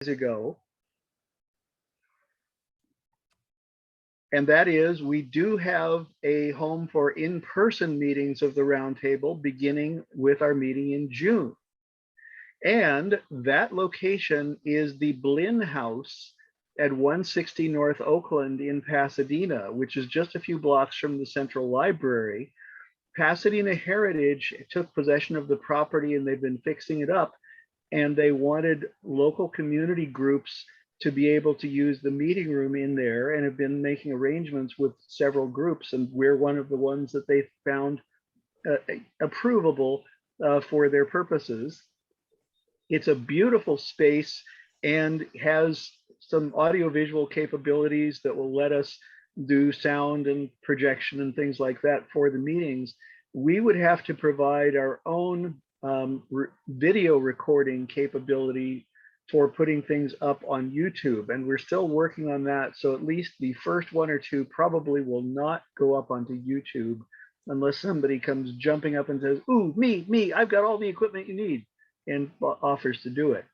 ago. And that is, we do have a home for in-person meetings of the roundtable beginning with our meeting in June. And that location is the Blinn House at 160 North Oakland in Pasadena, which is just a few blocks from the Central Library. Pasadena Heritage took possession of the property and they've been fixing it up. And they wanted local community groups to be able to use the meeting room in there, and have been making arrangements with several groups. And we're one of the ones that they found approvable for their purposes. It's a beautiful space and has some audiovisual capabilities that will let us do sound and projection and things like that for the meetings. We would have to provide our own video recording capability for putting things up on YouTube. And we're still working on that. So at least the first one or two probably will not go up onto YouTube unless somebody comes jumping up and says, ooh, me, I've got all the equipment you need, and offers to do it.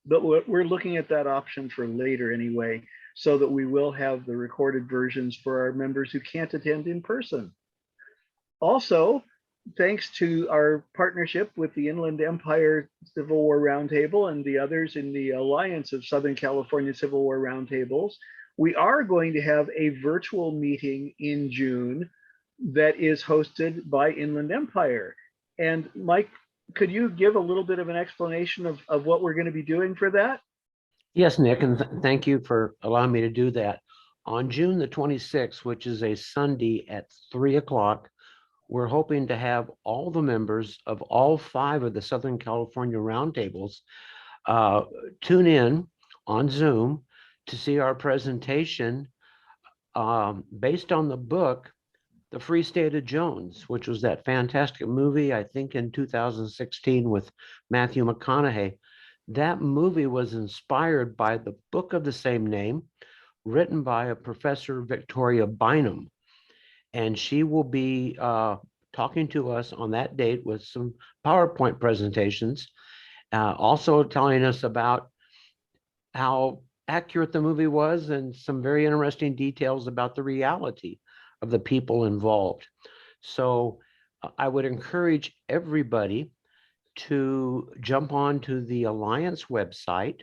But we're looking at that option for later anyway, so that we will have the recorded versions for our members who can't attend in person. Also, thanks to our partnership with the Inland Empire Civil War Roundtable and the others in the Alliance of Southern California Civil War Roundtables, we are going to have a virtual meeting in June that is hosted by Inland Empire. And Mike, could you give a little bit of an explanation of what we're going to be doing for that? Yes, Nick, and thank you for allowing me to do that. On June the 26th, which is a Sunday at 3 o'clock, we're hoping to have all the members of all 5 of the Southern California roundtables tune in on Zoom to see our presentation based on the book, The Free State of Jones, which was that fantastic movie, I think in 2016 with Matthew McConaughey. That movie was inspired by the book of the same name, written by a Professor Victoria Bynum. And she will be talking to us on that date with some PowerPoint presentations, also telling us about how accurate the movie was and some very interesting details about the reality of the people involved. So I would encourage everybody to jump on to the Alliance website,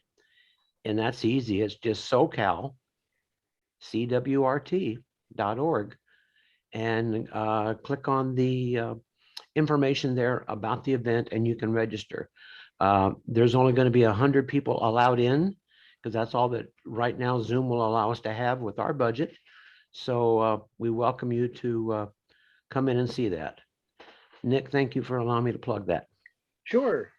and that's easy. It's just SoCalCWRT.org, and click on the information there about the event, and you can register. There's only going to be 100 people allowed in, because that's all that right now Zoom will allow us to have with our budget. So we welcome you to come in and see that. Nick, thank you for allowing me to plug that. Sure.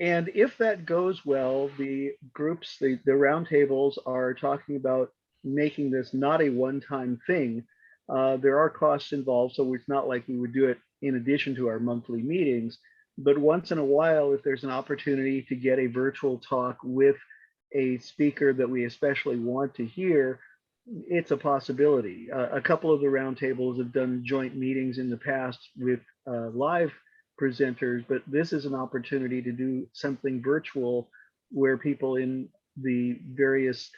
And if that goes well, the groups, the roundtables are talking about making this not a one-time thing. There are costs involved, so it's not like we would do it in addition to our monthly meetings. But once in a while, if there's an opportunity to get a virtual talk with a speaker that we especially want to hear, it's a possibility. A couple of the roundtables have done joint meetings in the past with live presenters, but this is an opportunity to do something virtual where people in the various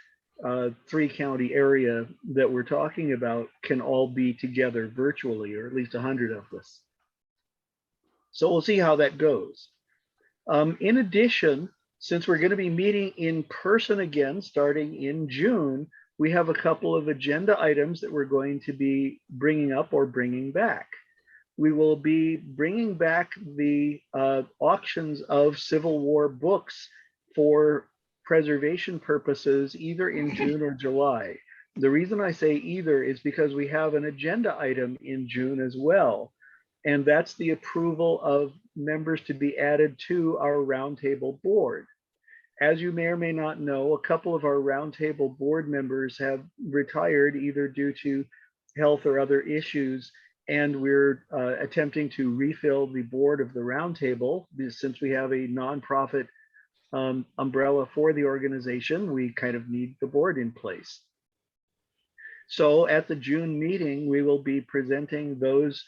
3-county area that we're talking about can all be together virtually, or at least 100 of us. So we'll see how that goes. In addition, since we're going to be meeting in person again starting in June, we have a couple of agenda items that we're going to be bringing up or bringing back. We will be bringing back the auctions of Civil War books for preservation purposes, either in June or July. The reason I say either is because we have an agenda item in June as well, and that's the approval of members to be added to our roundtable board. As you may or may not know, a couple of our roundtable board members have retired either due to health or other issues, and we're attempting to refill the board of the roundtable. Since we have a nonprofit umbrella for the organization, we kind of need the board in place. So at the June meeting, we will be presenting those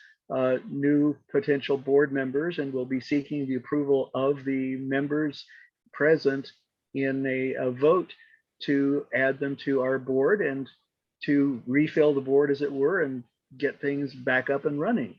new potential board members, and we'll be seeking the approval of the members present in a vote to add them to our board and to refill the board, as it were, and get things back up and running.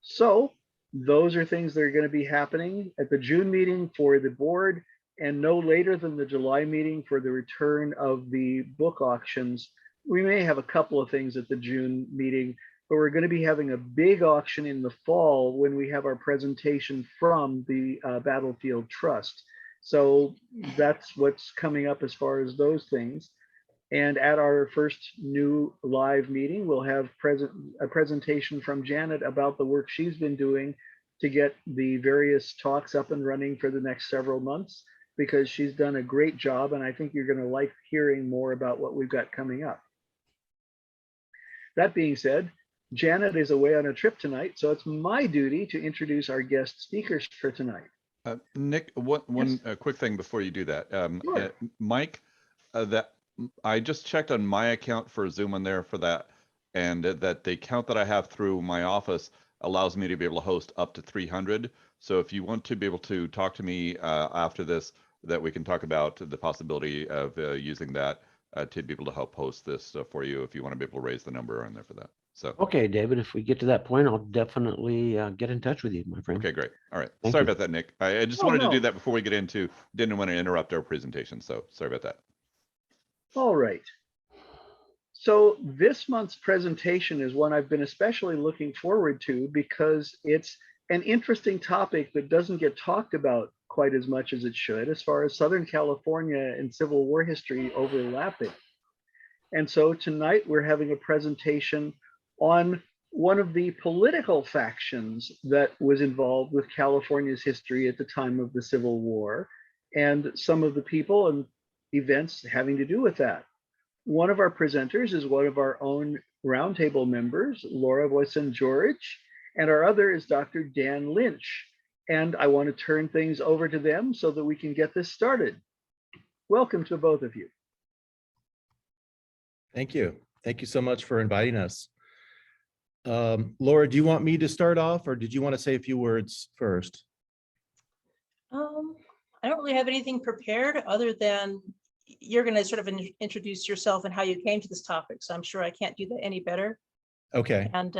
So those are things that are going to be happening at the June meeting for the board, and no later than the July meeting for the return of the book auctions. We may have a couple of things at the June meeting, but we're going to be having a big auction in the fall when we have our presentation from the Battlefield Trust. So that's what's coming up as far as those things. And at our first new live meeting, we'll have a presentation from Janet about the work she's been doing to get the various talks up and running for the next several months, because she's done a great job. And I think you're going to like hearing more about what we've got coming up. That being said, Janet is away on a trip tonight, so it's my duty to introduce our guest speakers for tonight. Nick, one quick thing before you do that. Sure. Mike, that I just checked on my account for Zoom on there for that, and that the account that I have through my office allows me to be able to host up to 300. So if you want to be able to talk to me after this, that we can talk about the possibility of using that to be able to help host this for you, if you want to be able to raise the number on there for that. So Okay, David, if we get to that point, I'll definitely get in touch with you, my friend. okay, great. All right. Thank Sorry you. about that, Nick. I just Oh, wanted to no. do that before we get into, didn't want to interrupt our presentation. So sorry about that. All right. So this month's presentation is one I've been especially looking forward to, because it's an interesting topic that doesn't get talked about quite as much as it should, as far as Southern California and Civil War history overlapping. And so tonight we're having a presentation on one of the political factions that was involved with California's history at the time of the Civil War, and some of the people and events having to do with that. One of our presenters is one of our own roundtable members, Laura Voisin George, and our other is Dr. Dan Lynch. And I want to turn things over to them so that we can get this started. Welcome to both of you. Thank you. Thank you so much for inviting us. Laura, do you want me to start off, or did you want to say a few words first? I don't really have anything prepared other than you're going to sort of introduce yourself and how you came to this topic. So I'm sure I can't do that any better. Okay. And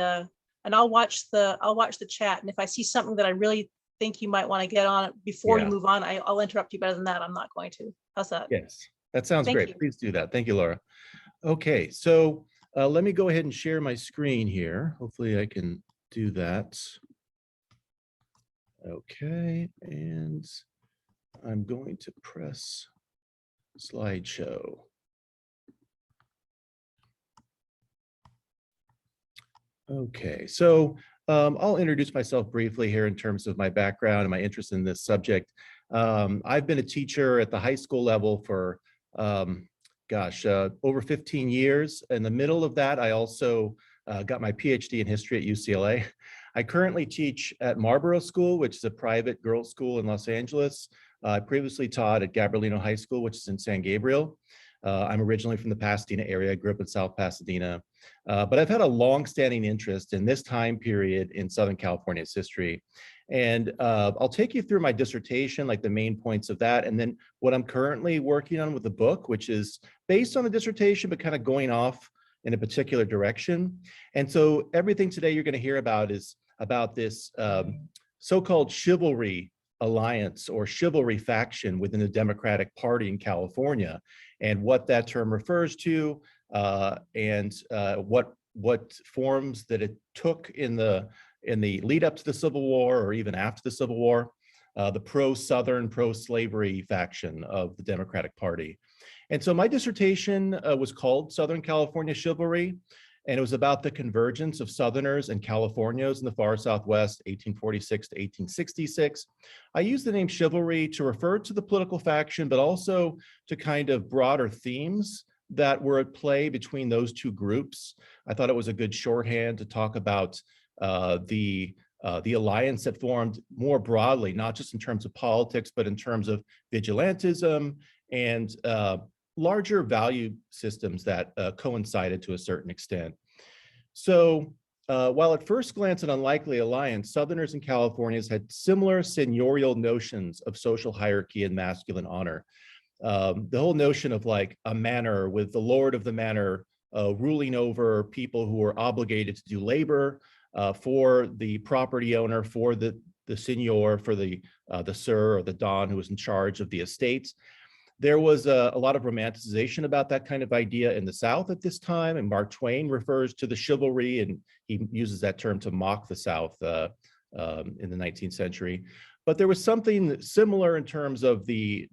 I'll watch the chat. And if I see something that I really think you might want to get on before you move on, I'll interrupt you. Better than that, I'm not going to. How's that? Yes, that sounds Thank great. you. Please do that. Thank you, Laura. Okay, so let me go ahead and share my screen here. Hopefully I can do that. Okay, and I'm going to press slideshow. Okay, so I'll introduce myself briefly here in terms of my background and my interest in this subject. I've been a teacher at the high school level for over 15 years. In the middle of that, I also got my PhD in history at UCLA. I currently teach at Marlboro School, which is a private girls' school in Los Angeles. I previously taught at Gabrielino High School, which is in San Gabriel. I'm originally from the Pasadena area. I grew up in South Pasadena. But I've had a long-standing interest in this time period in Southern California's history. And I'll take you through my dissertation, like the main points of that, and then what I'm currently working on with the book, which is based on the dissertation, but kind of going off in a particular direction. And so everything today you're going to hear about is about this so-called Chivalry Alliance or Chivalry faction within the Democratic Party in California, and what that term refers to, and what forms that it took in the lead up to the Civil War, or even after the Civil War, the pro-Southern, pro-slavery faction of the Democratic Party. And so my dissertation was called Southern California Chivalry, and it was about the convergence of Southerners and Californios in the far Southwest, 1846 to 1866. I use the name chivalry to refer to the political faction, but also to kind of broader themes that were at play between those two groups. I thought it was a good shorthand to talk about the alliance that formed more broadly, not just in terms of politics, but in terms of vigilantism and larger value systems that coincided to a certain extent. So while at first glance an unlikely alliance, Southerners and Californians had similar seniorial notions of social hierarchy and masculine honor. The whole notion of like a manor with the lord of the manor ruling over people who are obligated to do labor for the property owner, for the seigneur, for the sir or the don who was in charge of the estates. There was a lot of romanticization about that kind of idea in the South at this time, and Mark Twain refers to the chivalry, and he uses that term to mock the South in the 19th century. But there was something similar in terms of the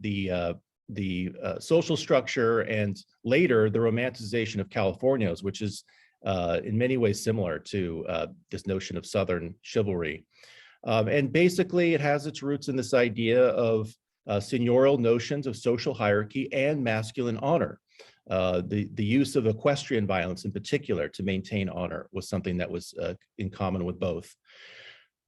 social structure, and later the romanticization of Californios, which is in many ways similar to this notion of Southern chivalry. And basically it has its roots in this idea of seigneurial notions of social hierarchy and masculine honor. The use of equestrian violence in particular to maintain honor was something that was in common with both.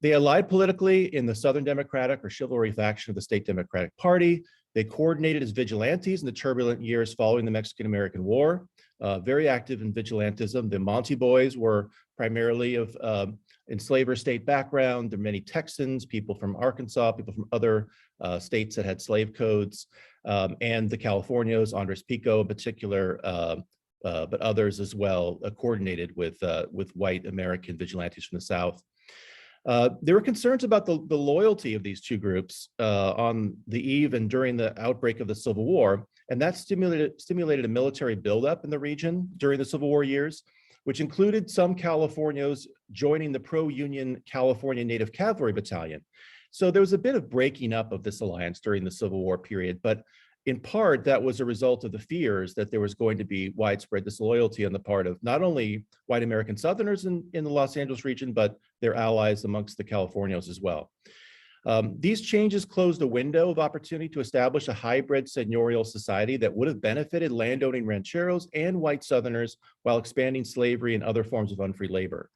They allied politically in the Southern Democratic or chivalry faction of the State Democratic Party. They coordinated as vigilantes in the turbulent years following the Mexican-American War, very active in vigilantism. The Monty Boys were primarily of enslaver state background. There are many Texans, people from Arkansas, people from other states that had slave codes, and the Californios, Andres Pico in particular, but others as well, coordinated with white American vigilantes from the South. There were concerns about the loyalty of these two groups on the eve and during the outbreak of the Civil War, and that stimulated a military buildup in the region during the Civil War years, which included some Californios joining the pro-Union California Native Cavalry Battalion. So there was a bit of breaking up of this alliance during the Civil War period, but in part, that was a result of the fears that there was going to be widespread disloyalty on the part of not only white American Southerners in the Los Angeles region, but their allies amongst the Californios as well. These changes closed a window of opportunity to establish a hybrid seigneurial society that would have benefited landowning rancheros and white Southerners while expanding slavery and other forms of unfree labor.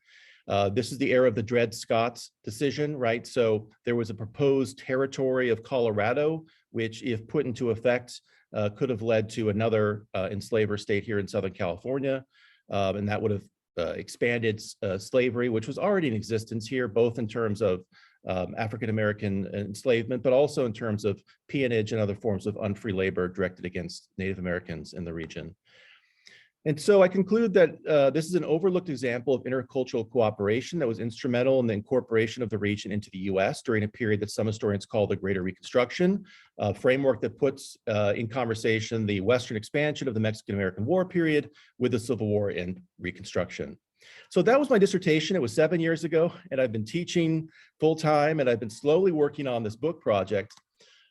This is the era of the Dred Scott decision, right? So there was a proposed territory of Colorado, which if put into effect, could have led to another enslaver state here in Southern California. And that would have expanded slavery, which was already in existence here, both in terms of African-American enslavement, but also in terms of peonage and other forms of unfree labor directed against Native Americans in the region. And so I conclude that this is an overlooked example of intercultural cooperation that was instrumental in the incorporation of the region into the US during a period that some historians call the Greater Reconstruction, a framework that puts in conversation the Western expansion of the Mexican-American War period with the Civil War and Reconstruction. So that was my dissertation. It was 7 years ago, and I've been teaching full-time, and I've been slowly working on this book project.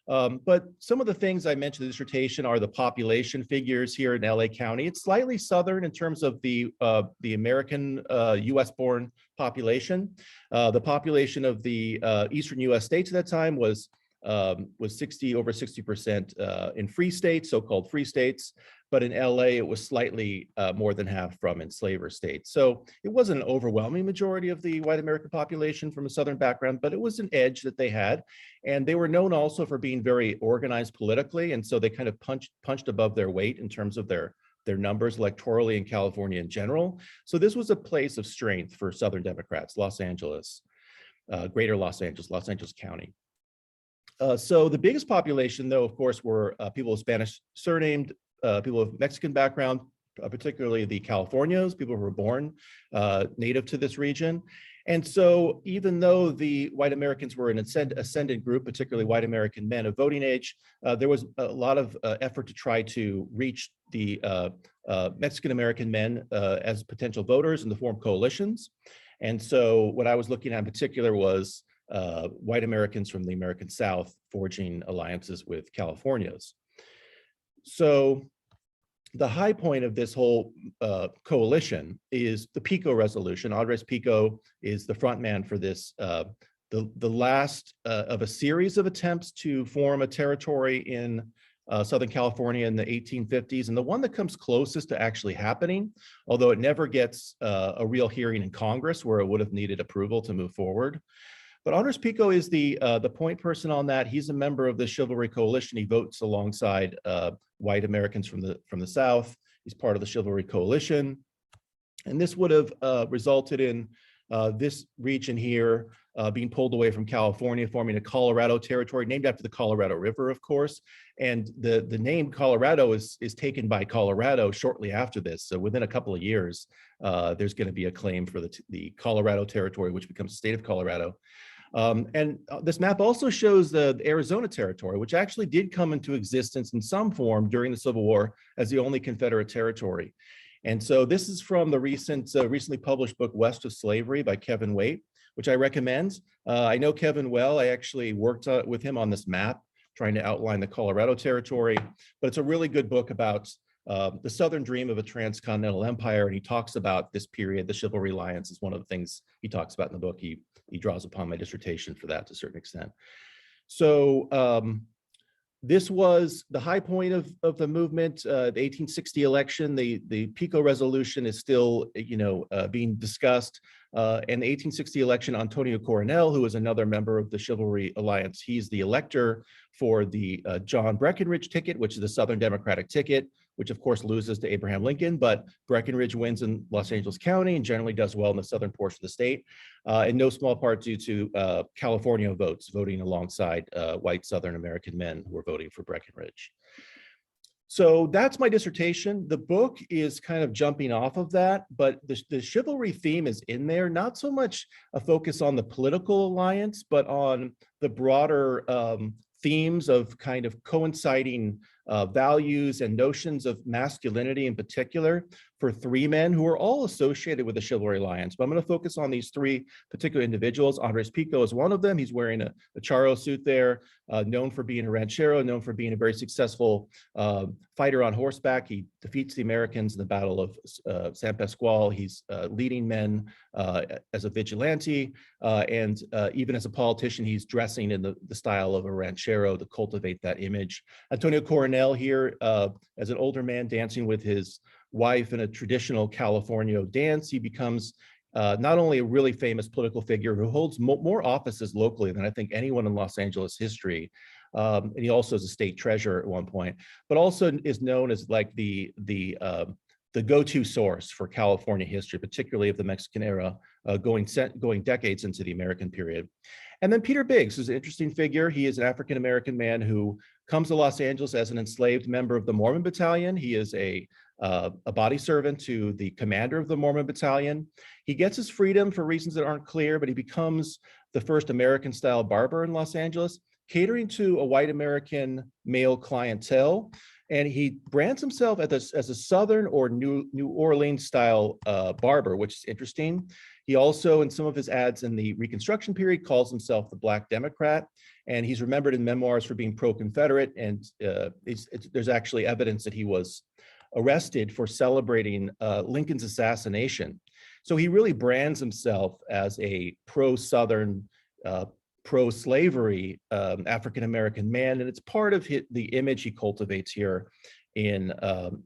But some of the things I mentioned in the dissertation are the population figures here in LA County. It's slightly southern in terms of the American US-born population. The population of the eastern US states at that time was over 60% in free states, so-called free states. But in LA, it was slightly more than half from enslaver states. So it wasn't an overwhelming majority of the white American population from a Southern background, but it was an edge that they had. And they were known also for being very organized politically. And so they kind of punched above their weight in terms of their numbers electorally in California in general. So this was a place of strength for Southern Democrats, Los Angeles, Greater Los Angeles County. So the biggest population, though, of course, were people of Spanish surnamed, people of Mexican background, particularly the Californios, people who were born native to this region. And so even though the white Americans were an ascendant group, particularly white American men of voting age, there was a lot of effort to try to reach the Mexican American men as potential voters and to form coalitions. And so what I was looking at in particular was white Americans from the American South forging alliances with Californios. So the high point of this whole coalition is the Pico Resolution. Andres Pico is the front man for this, the last of a series of attempts to form a territory in Southern California in the 1850s, and the one that comes closest to actually happening, although it never gets a real hearing in Congress where it would have needed approval to move forward. But Andres Pico is the point person on that. He's a member of the Chivalry Coalition. He votes alongside white Americans from the South. He's part of the Chivalry Coalition. And this would have resulted in this region here being pulled away from California, forming a Colorado territory named after the Colorado River, of course. And the name Colorado is taken by Colorado shortly after this. So within a couple of years, there's going to be a claim for the Colorado territory, which becomes the state of Colorado. And this map also shows the Arizona territory, which actually did come into existence in some form during the Civil War as the only Confederate territory. And so this is from the recently published book, West of Slavery by Kevin Waite, which I recommend. I know Kevin well. I actually worked with him on this map, trying to outline the Colorado territory, but it's a really good book about the Southern dream of a transcontinental empire. And he talks about this period. The Chivalry Alliance is one of the things he talks about in the book. He draws upon my dissertation for that to a certain extent. So this was the high point of the movement. The 1860 election, the Pico Resolution is still, being discussed. And the 1860 election, Antonio Coronel, who is another member of the Chivalry Alliance, he's the elector for the John Breckinridge ticket, which is the Southern Democratic ticket, which of course loses to Abraham Lincoln, but Breckinridge wins in Los Angeles County and generally does well in the southern portion of the state, in no small part due to California votes, voting alongside white Southern American men who were voting for Breckinridge. So that's my dissertation. The book is kind of jumping off of that, but the chivalry theme is in there, not so much a focus on the political alliance, but on the broader themes of kind of coinciding values and notions of masculinity in particular for three men who are all associated with the Chivalry Alliance. But I'm going to focus on these three particular individuals. Andres Pico is one of them. He's wearing a charro suit there, known for being a ranchero, known for being a very successful fighter on horseback. He defeats the Americans in the Battle of San Pasqual. He's leading men as a vigilante, and even as a politician, he's dressing in the style of a ranchero to cultivate that image. Antonio Coronel here, as an older man dancing with his wife in a traditional California dance, he becomes not only a really famous political figure who holds more offices locally than I think anyone in Los Angeles history. And he also is a state treasurer at one point, but also is known as like the go-to source for California history, particularly of the Mexican era, going decades into the American period. And then Peter Biggs is an interesting figure. He is an African-American man who comes to Los Angeles as an enslaved member of the Mormon Battalion. He is a body servant to the commander of the Mormon Battalion. He gets his freedom for reasons that aren't clear, but he becomes the first American-style barber in Los Angeles, catering to a white American male clientele. And he brands himself as a Southern or New Orleans-style barber, which is interesting. He also, in some of his ads in the Reconstruction period, calls himself the Black Democrat, and he's remembered in memoirs for being pro-Confederate, and there's actually evidence that he was arrested for celebrating Lincoln's assassination. So he really brands himself as a pro-Southern, pro-slavery African-American man, and it's part of the image he cultivates here in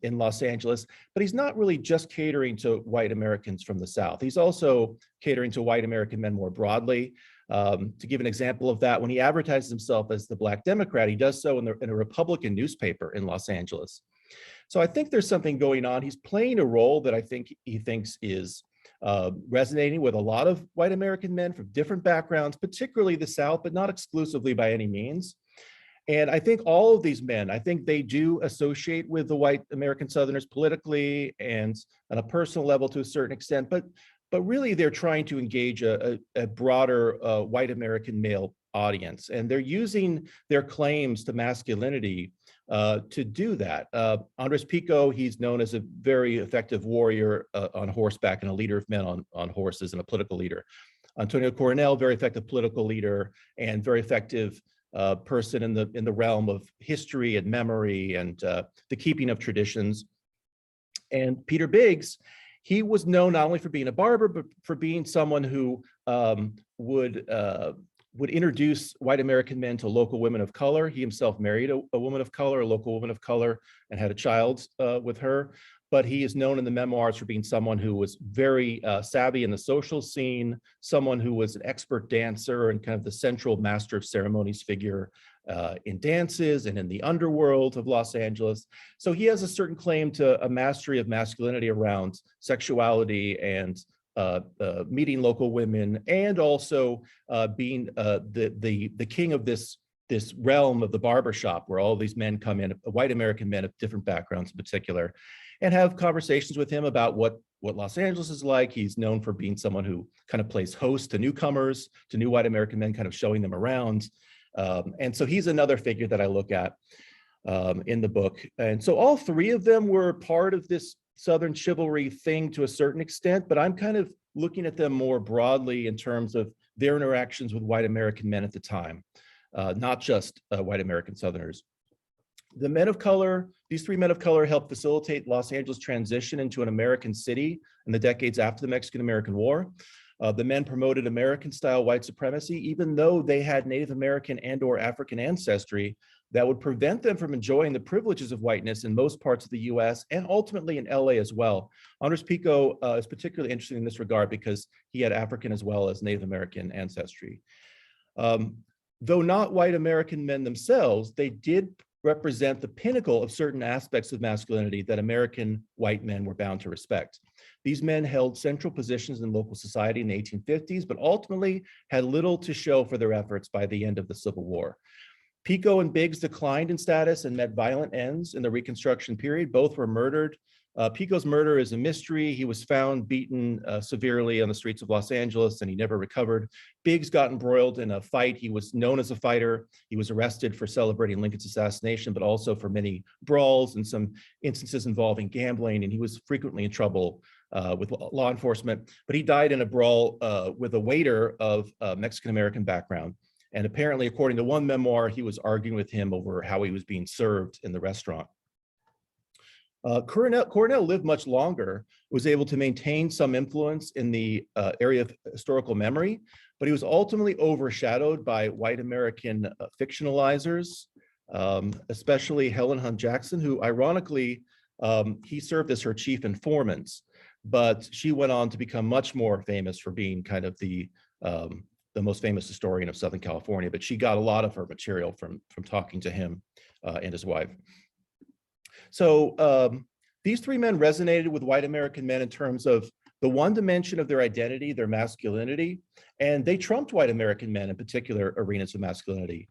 Los Angeles. But he's not really just catering to white Americans from the South. He's also catering to white American men more broadly. To give an example of that, when he advertises himself as the Black Democrat, he does so in a Republican newspaper in Los Angeles. So I think there's something going on. He's playing a role that I think he thinks is resonating with a lot of white American men from different backgrounds, particularly the South, but not exclusively by any means. And I think all of these men, I think they do associate with the white American Southerners politically and on a personal level to a certain extent, but really they're trying to engage a broader white American male audience. And they're using their claims to masculinity to do that. Andres Pico, he's known as a very effective warrior on horseback and a leader of men on horses and a political leader. Antonio Coronel, very effective political leader and very effective person in the realm of history and memory and the keeping of traditions. And Peter Biggs, he was known not only for being a barber, but for being someone who would introduce white American men to local women of color. He himself married a woman of color, a local woman of color, and had a child with her. But he is known in the memoirs for being someone who was very savvy in the social scene, someone who was an expert dancer and kind of the central master of ceremonies figure in dances and in the underworld of Los Angeles. So he has a certain claim to a mastery of masculinity around sexuality and meeting local women, and also being the king of this realm of the barbershop, where all these men come in, white American men of different backgrounds in particular, and have conversations with him about what Los Angeles is like. He's known for being someone who kind of plays host to newcomers, to new white American men, kind of showing them around. And so he's another figure that I look at in the book. And so all three of them were part of this Southern chivalry thing to a certain extent, but I'm kind of looking at them more broadly in terms of their interactions with white American men at the time, not just white American Southerners. The men of color, these three men of color helped facilitate Los Angeles' transition into an American city in the decades after the Mexican-American War. The men promoted American-style white supremacy, even though they had Native American and/or African ancestry that would prevent them from enjoying the privileges of whiteness in most parts of the US and ultimately in LA as well. Andres Pico is particularly interesting in this regard because he had African as well as Native American ancestry. Though not white American men themselves, they did represent the pinnacle of certain aspects of masculinity that American white men were bound to respect. These men held central positions in local society in the 1850s, but ultimately had little to show for their efforts by the end of the Civil War. Pico and Biggs declined in status and met violent ends in the Reconstruction period. Both were murdered. Pico's murder is a mystery. He was found beaten severely on the streets of Los Angeles, and he never recovered. Biggs got embroiled in a fight. He was known as a fighter. He was arrested for celebrating Lincoln's assassination, but also for many brawls and some instances involving gambling, and he was frequently in trouble with law enforcement. But he died in a brawl with a waiter of Mexican-American background. And apparently, according to one memoir, he was arguing with him over how he was being served in the restaurant. Cornell lived much longer, was able to maintain some influence in the area of historical memory, but he was ultimately overshadowed by white American fictionalizers, especially Helen Hunt Jackson, who ironically, he served as her chief informant, but she went on to become much more famous for being kind of the most famous historian of Southern California, but she got a lot of her material from talking to him and his wife. So these three men resonated with white American men in terms of the one dimension of their identity, their masculinity, and they trumped white American men in particular arenas of masculinity.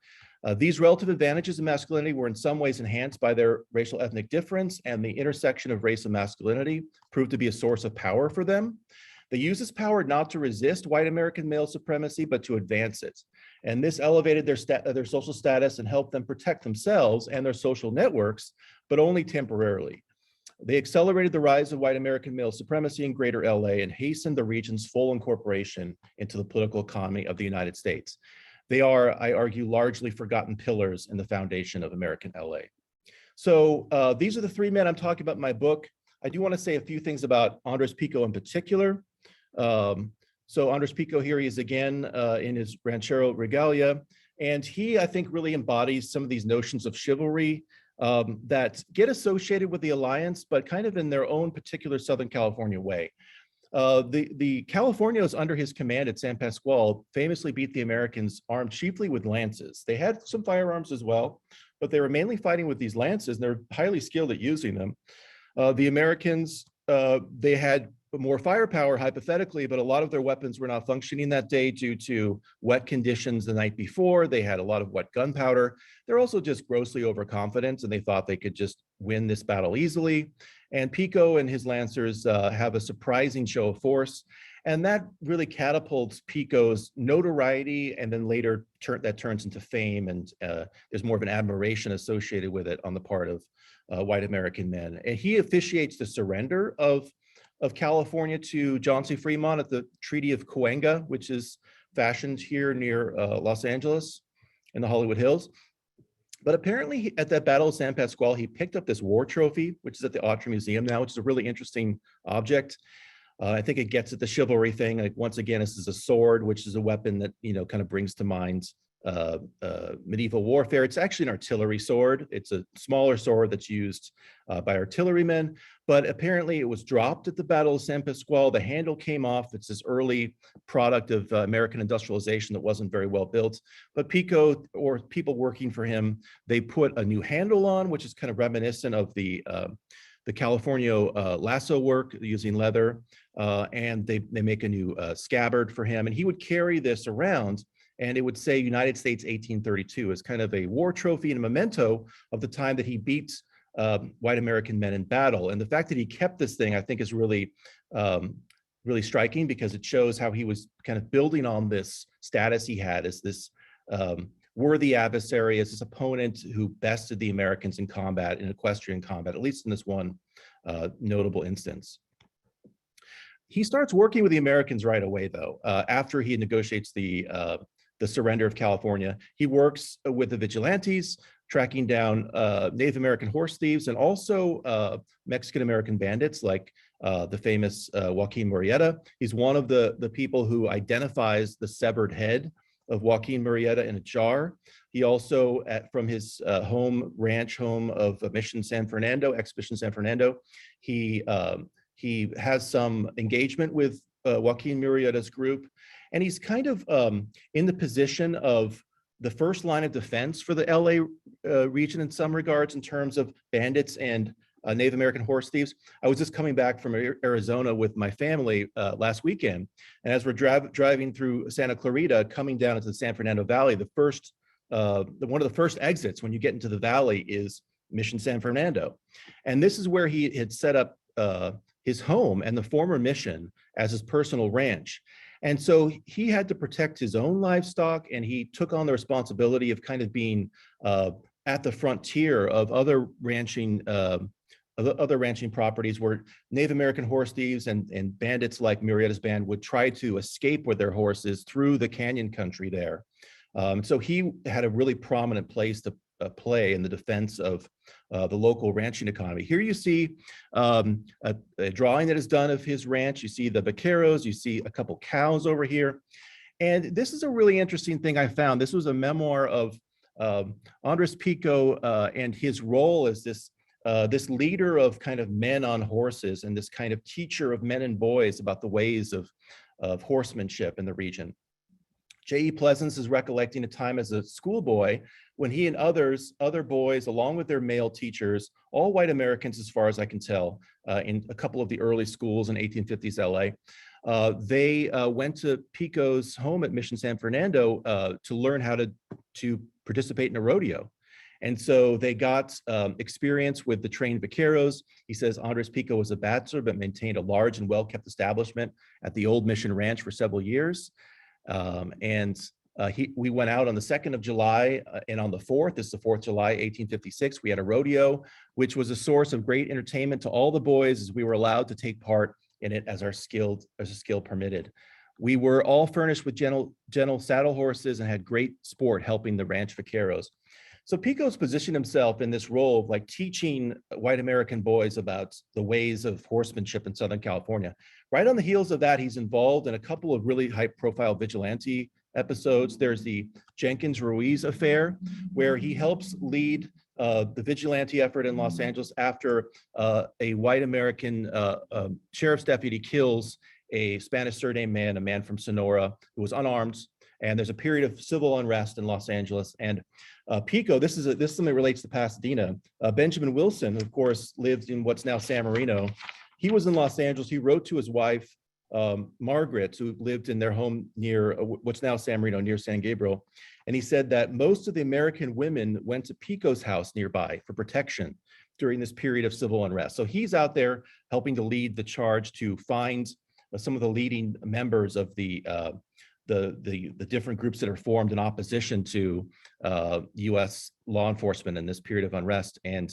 These relative advantages of masculinity were in some ways enhanced by their racial ethnic difference, and the intersection of race and masculinity proved to be a source of power for them. They used this power not to resist white American male supremacy, but to advance it. And this elevated their social status and helped them protect themselves and their social networks, but only temporarily. They accelerated the rise of white American male supremacy in greater LA and hastened the region's full incorporation into the political economy of the United States. They are, I argue, largely forgotten pillars in the foundation of American LA. So these are the three men I'm talking about in my book. I do want to say a few things about Andres Pico in particular. So Andres Pico here, he is again in his Ranchero Regalia, and he, I think, really embodies some of these notions of chivalry that get associated with the Alliance, but kind of in their own particular Southern California way. The Californios under his command at San Pasqual famously beat the Americans armed chiefly with lances. They had some firearms as well, but they were mainly fighting with these lances, and they're highly skilled at using them. The Americans, they had more firepower hypothetically, but a lot of their weapons were not functioning that day due to wet conditions the night before. They had a lot of wet gunpowder. They're also just grossly overconfident, and they thought they could just win this battle easily. And Pico and his Lancers have a surprising show of force, and that really catapults Pico's notoriety, and then later that turns into fame, and there's more of an admiration associated with it on the part of white American men. And he officiates the surrender of California to John C. Fremont at the Treaty of Cahuenga, which is fashioned here near Los Angeles in the Hollywood Hills. But apparently at that Battle of San Pasqual, he picked up this war trophy, which is at the Autry Museum now, which is a really interesting object. I think it gets at the chivalry thing. Like, once again, this is a sword, which is a weapon that, you know, kind of brings to mind medieval warfare. It's actually an artillery sword. It's a smaller sword that's used by artillerymen, but apparently it was dropped at the Battle of San Pasqual. The handle came off. It's this early product of American industrialization that wasn't very well built. But Pico, or people working for him, they put a new handle on, which is kind of reminiscent of the California lasso work using leather, and they make a new scabbard for him. And he would carry this around, and it would say United States 1832 as kind of a war trophy and a memento of the time that he beat white American men in battle. And the fact that he kept this thing, I think, is really, really striking, because it shows how he was kind of building on this status he had as this worthy adversary, as this opponent who bested the Americans in combat, in equestrian combat, at least in this one notable instance. He starts working with the Americans right away, though. After he negotiates the surrender of California, he works with the vigilantes, tracking down Native American horse thieves and also Mexican-American bandits like the famous Joaquin Murrieta. He's one of the people who identifies the severed head of Joaquin Murrieta in a jar. He also, from his ranch home of Mission San Fernando, ex-Mission San Fernando, he has some engagement with Joaquin Murrieta's group. And he's kind of in the position of the first line of defense for the LA region in some regards, in terms of bandits and Native American horse thieves. I was just coming back from Arizona with my family last weekend. And as we're driving through Santa Clarita, coming down into the San Fernando Valley, one of the first exits when you get into the valley is Mission San Fernando. And this is where he had set up his home and the former mission as his personal ranch. And so he had to protect his own livestock, and he took on the responsibility of kind of being at the frontier of other ranching properties where Native American horse thieves and bandits like Murrieta's band would try to escape with their horses through the canyon country there. So he had a really prominent place to play in the defense of the local ranching economy. Here you see a drawing that is done of his ranch. You see the vaqueros, you see a couple cows over here. And this is a really interesting thing I found. This was a memoir of Andres Pico and his role as this leader of kind of men on horses and this kind of teacher of men and boys about the ways of horsemanship in the region. J.E. Pleasance is recollecting a time as a schoolboy when he and other boys, along with their male teachers, all white Americans as far as I can tell, in a couple of the early schools in 1850s LA, they went to Pico's home at Mission San Fernando to learn how to participate in a rodeo. And so they got experience with the trained vaqueros. He says Andres Pico was a bachelor, but maintained a large and well-kept establishment at the old Mission Ranch for several years. We went out on the 2nd of July and on the 4th, this is the 4th of July, 1856, we had a rodeo, which was a source of great entertainment to all the boys as we were allowed to take part in it as our skill permitted. We were all furnished with gentle saddle horses and had great sport helping the ranch vaqueros. So Pico's positioned himself in this role of like teaching white American boys about the ways of horsemanship in Southern California. Right on the heels of that, he's involved in a couple of really high-profile vigilante episodes. There's the Jenkins Ruiz affair, where he helps lead the vigilante effort in Los Angeles after a white American sheriff's deputy kills a Spanish surname man, a man from Sonora who was unarmed. And there's a period of civil unrest in Los Angeles. And Pico, this is something that relates to Pasadena. Benjamin Wilson, of course, lived in what's now San Marino. He was in Los Angeles. He wrote to his wife, Margaret, who lived in their home near what's now San Marino, near San Gabriel. And he said that most of the American women went to Pico's house nearby for protection during this period of civil unrest. So he's out there helping to lead the charge to find some of the leading members of the different groups that are formed in opposition to U.S. law enforcement in this period of unrest. And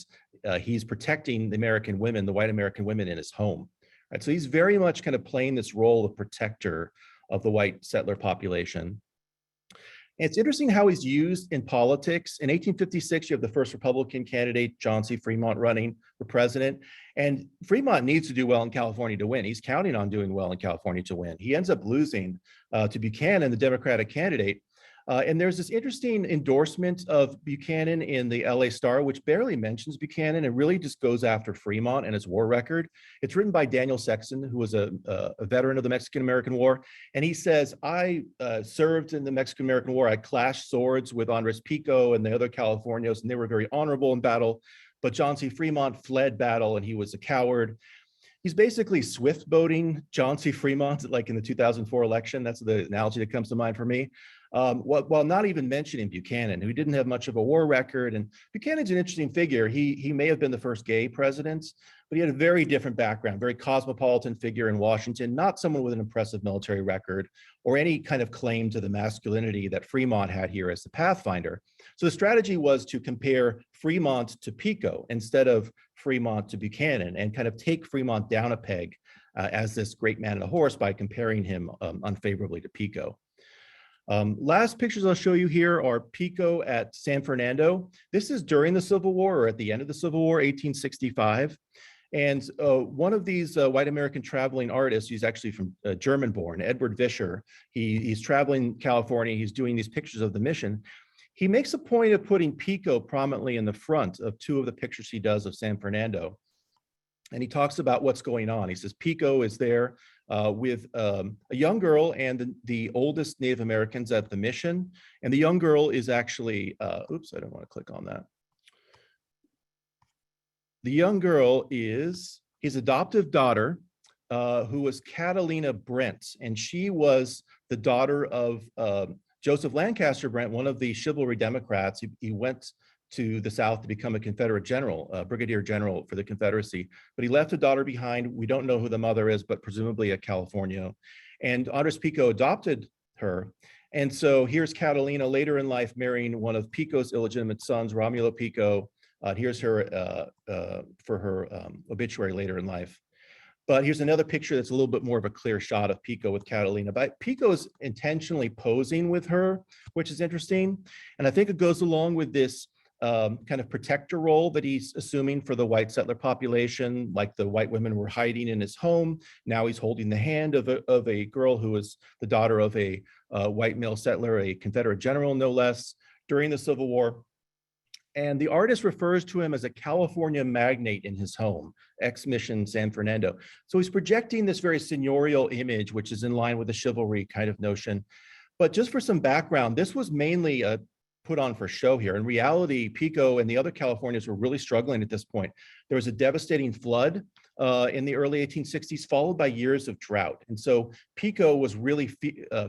he's protecting the American women, the white American women in his home. Right? So he's very much kind of playing this role of protector of the white settler population. And it's interesting how he's used in politics. In 1856, you have the first Republican candidate, John C. Fremont, running for president. And Fremont needs to do well in California to win. He's counting on doing well in California to win. He ends up losing to Buchanan, the Democratic candidate. And there's this interesting endorsement of Buchanan in the LA Star, which barely mentions Buchanan and really just goes after Fremont and his war record. It's written by Daniel Sexton, who was a veteran of the Mexican-American War. And he says, I served in the Mexican-American War. I clashed swords with Andres Pico and the other Californios, and they were very honorable in battle. but John C. Fremont fled battle and he was a coward. He's basically swift boating John C. Fremont, like in the 2004 election. That's the analogy that comes to mind for me. While not even mentioning Buchanan, who didn't have much of a war record. And Buchanan's an interesting figure. He may have been the first gay president, but he had a very different background, very cosmopolitan figure in Washington, not someone with an impressive military record or any kind of claim to the masculinity that Fremont had here as the pathfinder. So the strategy was to compare Fremont to Pico instead of Fremont to Buchanan, and kind of take Fremont down a peg as this great man on a horse by comparing him unfavorably to Pico. Last pictures I'll show you here are Pico at San Fernando. This is during the Civil War or at the end of the Civil War, 1865. And one of these white American traveling artists, he's actually from German born, Edward Vischer. He's traveling California. He's doing these pictures of the mission. He makes a point of putting Pico prominently in the front of two of the pictures he does of San Fernando. And he talks about what's going on. He says Pico is there with a young girl and the oldest Native Americans at the mission. And the young girl is actually, oops, I don't want to click on that. The young girl is his adoptive daughter, who was Catalina Brent. And she was the daughter of Joseph Lancaster Brent, one of the chivalry Democrats. He went to the South to become a Confederate general, brigadier general for the Confederacy, but he left a daughter behind. We don't know who the mother is, but presumably a California. And Andres Pico adopted her. And so here's Catalina later in life marrying one of Pico's illegitimate sons, Romulo Pico. Here's her for her obituary later in life. But here's another picture that's a little bit more of a clear shot of Pico with Catalina. But Pico is intentionally posing with her, which is interesting. And I think it goes along with this kind of protector role that he's assuming for the white settler population, like the white women were hiding in his home. Now he's holding the hand of a girl who was the daughter of a white male settler, a Confederate general, no less, during the Civil War. And the artist refers to him as a California magnate in his home, ex-mission San Fernando. So he's projecting this very seigneurial image, which is in line with the chivalry kind of notion. But just for some background, this was mainly put on for show here. In reality, Pico and the other Californians were really struggling at this point. There was a devastating flood in the early 1860s, followed by years of drought. And so Pico was really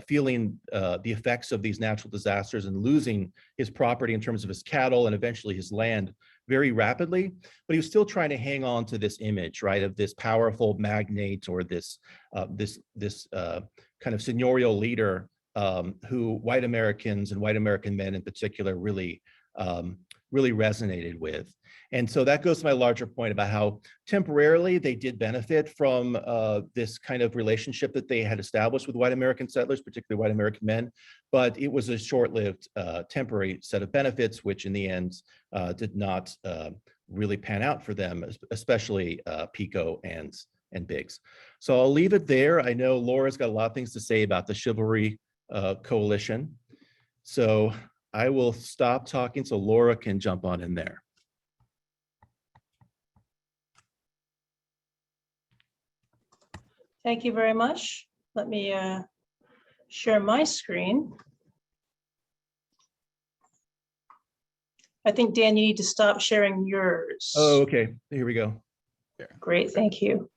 feeling the effects of these natural disasters and losing his property in terms of his cattle and eventually his land very rapidly. But he was still trying to hang on to this image, right, of this powerful magnate or this kind of seigneurial leader who white Americans and white American men in particular really resonated with. And so that goes to my larger point about how temporarily they did benefit from this kind of relationship that they had established with white American settlers, particularly white American men, but it was a short-lived temporary set of benefits, which in the end did not really pan out for them, especially Pico and Biggs. So I'll leave it there. I know Laura's got a lot of things to say about the Chivalry Coalition. So I will stop talking so Laura can jump on in there. Thank you very much. Let me share my screen. I think, Dan, you need to stop sharing yours. Oh, okay. Here we go. Great, thank you.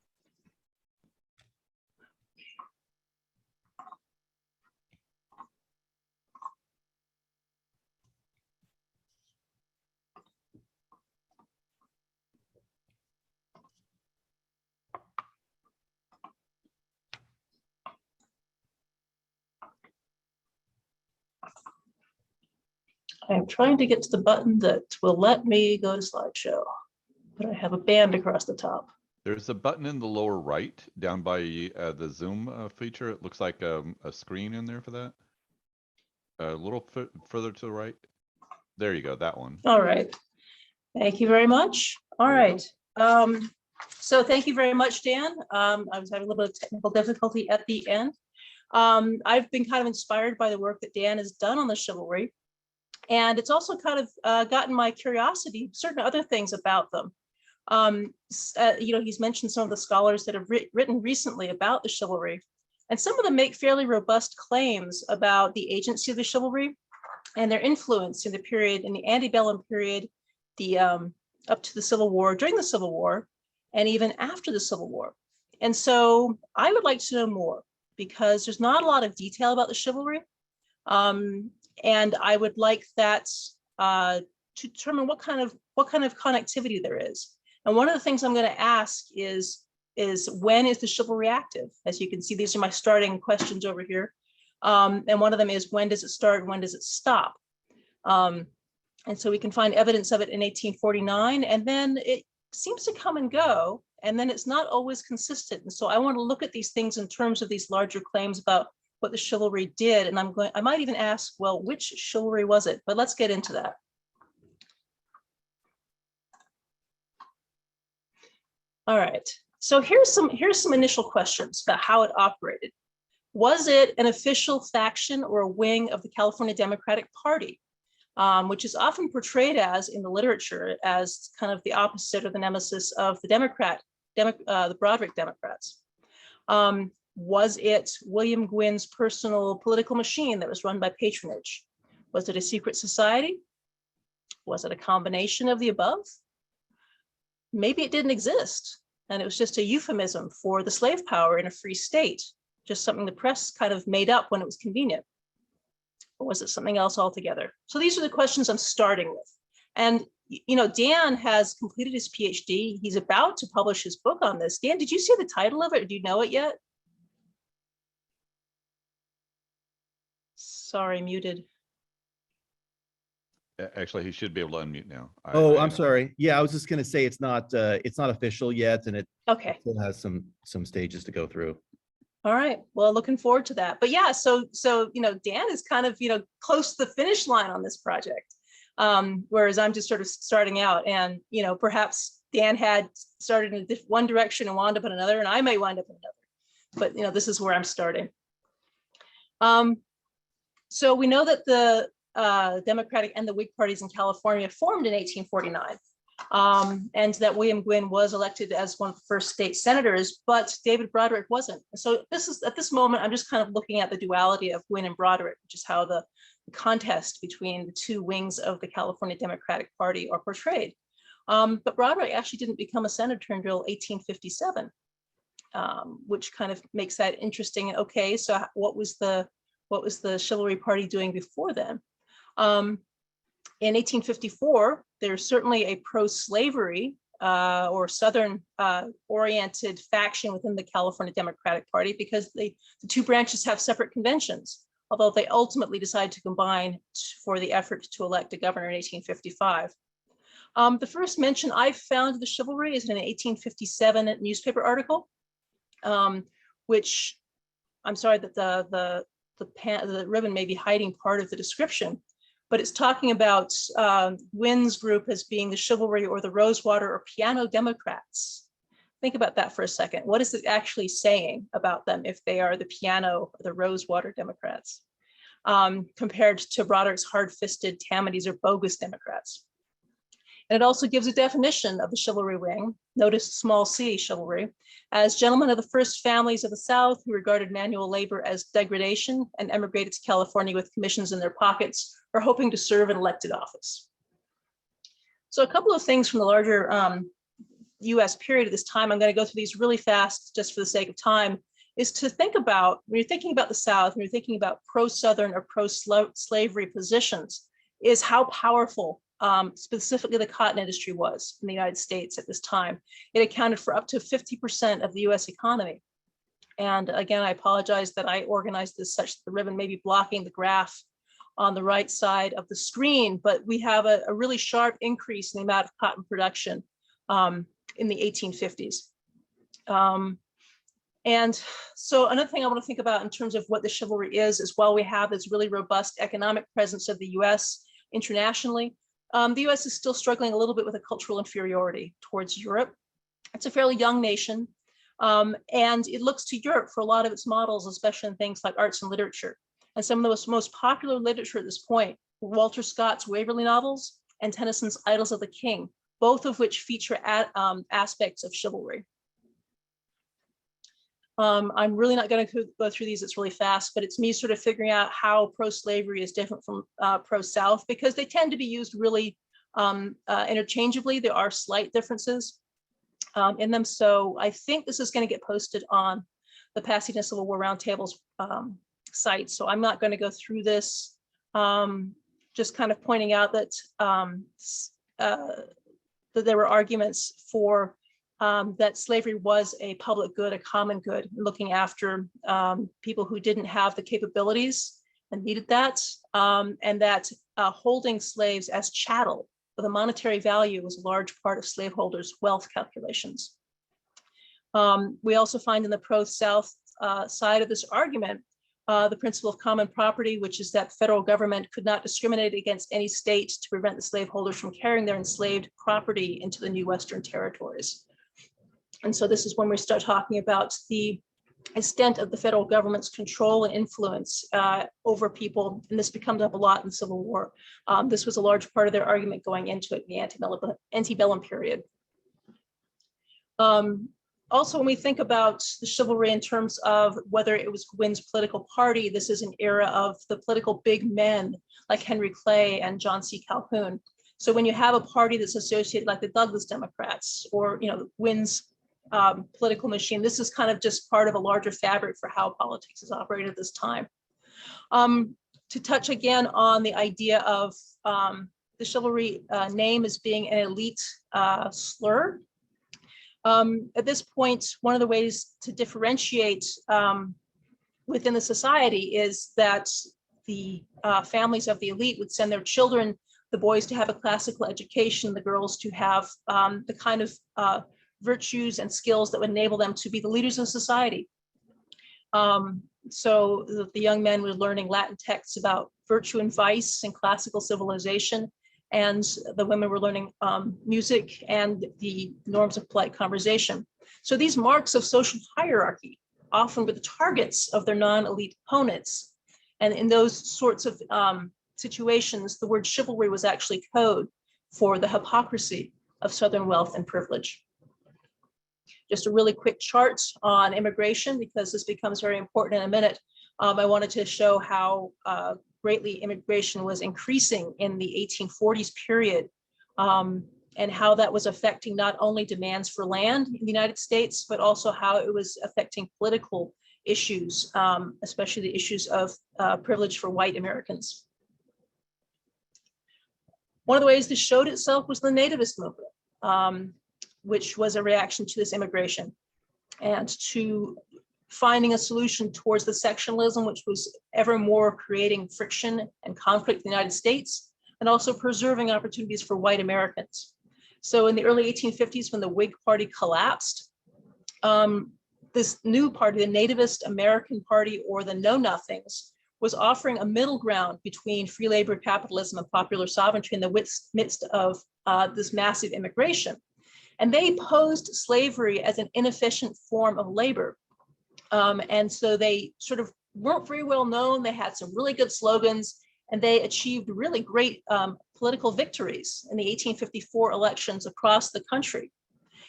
I'm trying to get to the button that will let me go to slideshow, but I have a band across the top. There's a button in the lower right down by the Zoom feature. It looks like a screen in there for that. A little further to the right. There you go, that one. All right. Thank you very much. All right. So thank you very much, Dan. I was having a little bit of technical difficulty at the end. I've been kind of inspired by the work that Dan has done on the chivalry. And it's also kind of gotten my curiosity, certain other things about them. You know, he's mentioned some of the scholars that have written recently about the chivalry, and some of them make fairly robust claims about the agency of the chivalry and their influence in the period, in the antebellum period, the up to the Civil War, during the Civil War, and even after the Civil War. And so I would like to know more, because there's not a lot of detail about the chivalry. And I would like that to determine what kind of connectivity there is. And one of the things I'm going to ask is when is the chivalry active? As you can see, these are my starting questions over here. And one of them is, when does it start? When does it stop? And so we can find evidence of it in 1849, and then it seems to come and go, and then it's not always consistent. And so I want to look at these things in terms of these larger claims about what the chivalry did. And I might even ask, well, which chivalry was it? But let's get into that. All right, so here's some initial questions about how it operated. Was it an official faction or a wing of the California Democratic Party? Which is often portrayed as, in the literature, as kind of the opposite or the nemesis of the Broderick Democrats. Was it William Gwynn's personal political machine that was run by patronage? Was it a secret society? Was it a combination of the above? Maybe it didn't exist, and it was just a euphemism for the slave power in a free state, just something the press kind of made up when it was convenient. Or was it something else altogether? So these are the questions I'm starting with. And, you know, Dan has completed his PhD. He's about to publish his book on this. Dan, did you see the title of it, or do you know it yet? Sorry, muted. Actually, he should be able to unmute now. I'm sorry. Yeah, I was just going to say it's not official yet, and it still has some stages to go through. All right. Well, looking forward to that. But yeah, so you know, Dan is kind of, you know, close to the finish line on this project, whereas I'm just sort of starting out. And you know, perhaps Dan had started in one direction and wound up in another, and I may wind up in another. But you know, this is where I'm starting. So we know that the Democratic and the Whig parties in California formed in 1849. And that William Gwynn was elected as one of the first state senators, but David Broderick wasn't. So at this moment, I'm just kind of looking at the duality of Gwynn and Broderick, which is how the contest between the two wings of the California Democratic Party are portrayed. But Broderick actually didn't become a senator until 1857, which kind of makes that interesting. Okay, so what was the Chivalry Party doing before then? In 1854, there's certainly a pro-slavery or Southern oriented faction within the California Democratic Party, because the two branches have separate conventions, although they ultimately decided to combine for the effort to elect a governor in 1855. The first mention I found of the chivalry is in an 1857 newspaper article, which I'm sorry that the ribbon may be hiding part of the description, but it's talking about Gwynn's group as being the chivalry or the Rosewater or piano Democrats. Think about that for a second. What is it actually saying about them if they are the piano or the Rosewater Democrats, compared to Broderick's hard-fisted Tammany's or bogus Democrats? And it also gives a definition of the chivalry wing, notice small c chivalry, as gentlemen of the first families of the South who regarded manual labor as degradation and emigrated to California with commissions in their pockets or hoping to serve an elected office. So a couple of things from the larger US period at this time, I'm going to go through these really fast just for the sake of time, is to think about, when you're thinking about the South, when you're thinking about pro-Southern or pro-slavery positions, is how powerful specifically the cotton industry was in the United States at this time. It accounted for up to 50% of the US economy. And again, I apologize that I organized this such that the ribbon may be blocking the graph on the right side of the screen, but we have a really sharp increase in the amount of cotton production in the 1850s. And so another thing I want to think about in terms of what the chivalry is while we have this really robust economic presence of the US internationally, the US is still struggling a little bit with a cultural inferiority towards Europe. It's a fairly young nation, and it looks to Europe for a lot of its models, especially in things like arts and literature. And some of the most popular literature at this point were Walter Scott's Waverley novels and Tennyson's Idylls of the King, both of which feature aspects of chivalry. I'm really not going to go through these, it's really fast, but it's me sort of figuring out how pro-slavery is different from pro-South, because they tend to be used really interchangeably. There are slight differences in them. So I think this is going to get posted on the Pasadena Civil War Roundtable's site. So I'm not going to go through this, just kind of pointing out that, that there were arguments for that slavery was a public good, a common good, looking after people who didn't have the capabilities and needed that, and that holding slaves as chattel with a monetary value was a large part of slaveholders' wealth calculations. We also find in the pro-South side of this argument the principle of common property, which is that federal government could not discriminate against any state to prevent the slaveholders from carrying their enslaved property into the new Western territories. And so this is when we start talking about the extent of the federal government's control and influence over people, and this becomes up a lot in the Civil War. This was a large part of their argument going into it in the antebellum period. Also, when we think about the chivalry in terms of whether it was Gwyn's political party, this is an era of the political big men like Henry Clay and John C. Calhoun. So when you have a party that's associated like the Douglas Democrats or Gwyn's political machine, this is kind of just part of a larger fabric for how politics is operated at this time. To touch again on the idea of the chivalry name as being an elite slur. At this point, one of the ways to differentiate within the society is that the families of the elite would send their children, the boys to have a classical education, the girls to have the kind of virtues and skills that would enable them to be the leaders of society. So the young men were learning Latin texts about virtue and vice and classical civilization, and the women were learning music and the norms of polite conversation. So these marks of social hierarchy often were the targets of their non-elite opponents. And in those sorts of situations, the word chivalry was actually code for the hypocrisy of Southern wealth and privilege. Just a really quick chart on immigration, because this becomes very important in a minute. I wanted to show how greatly immigration was increasing in the 1840s period, and how that was affecting not only demands for land in the United States, but also how it was affecting political issues, especially the issues of privilege for white Americans. One of the ways this showed itself was the Nativist Movement, which was a reaction to this immigration and to finding a solution towards the sectionalism, which was ever more creating friction and conflict in the United States, and also preserving opportunities for white Americans. So in the early 1850s, when the Whig Party collapsed, this new party, the Nativist American Party, or the Know Nothings, was offering a middle ground between free labor capitalism and popular sovereignty in the midst of this massive immigration. And they posed slavery as an inefficient form of labor. And so they sort of weren't very well known. They had some really good slogans, and they achieved really great political victories in the 1854 elections across the country.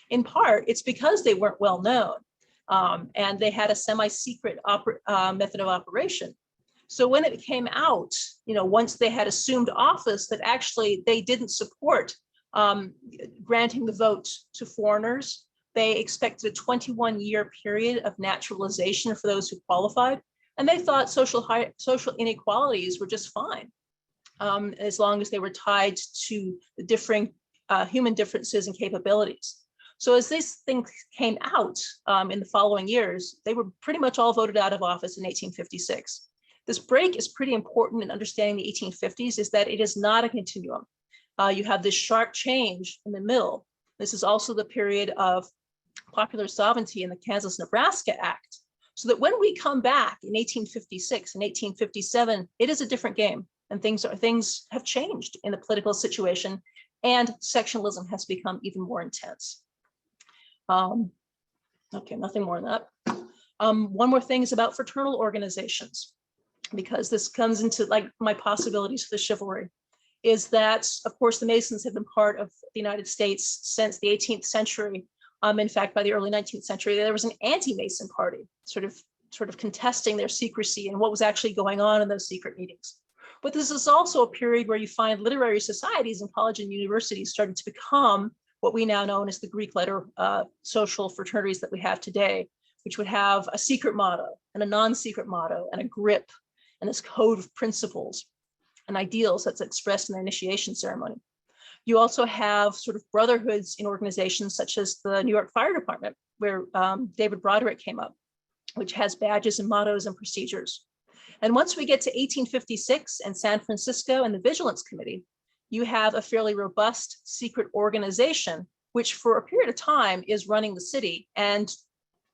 In part, it's because they weren't well known, and they had a semi-secret method of operation. So when it came out, once they had assumed office, that actually they didn't support granting the vote to foreigners. They expected a 21-year period of naturalization for those who qualified, and they thought social inequalities were just fine, as long as they were tied to the differing human differences and capabilities. So as this thing came out in the following years, they were pretty much all voted out of office in 1856. This break is pretty important in understanding the 1850s, is that it is not a continuum. You have this sharp change in the middle. This is also the period of popular sovereignty in the Kansas-Nebraska Act. So that when we come back in 1856 and 1857, it is a different game, and things have changed in the political situation, and sectionalism has become even more intense. Okay, nothing more than that. One more thing is about fraternal organizations, because this comes into my possibilities for the chivalry, is that, of course, the Masons have been part of the United States since the 18th century. In fact, by the early 19th century, there was an anti-Mason party, sort of contesting their secrecy and what was actually going on in those secret meetings. But this is also a period where you find literary societies in college and universities starting to become what we now know as the Greek letter social fraternities that we have today, which would have a secret motto and a non-secret motto and a grip and this code of principles and ideals that's expressed in the initiation ceremony. You also have sort of brotherhoods in organizations such as the New York Fire Department, where David Broderick came up, which has badges and mottos and procedures. And once we get to 1856 and San Francisco and the Vigilance Committee, you have a fairly robust secret organization, which for a period of time is running the city and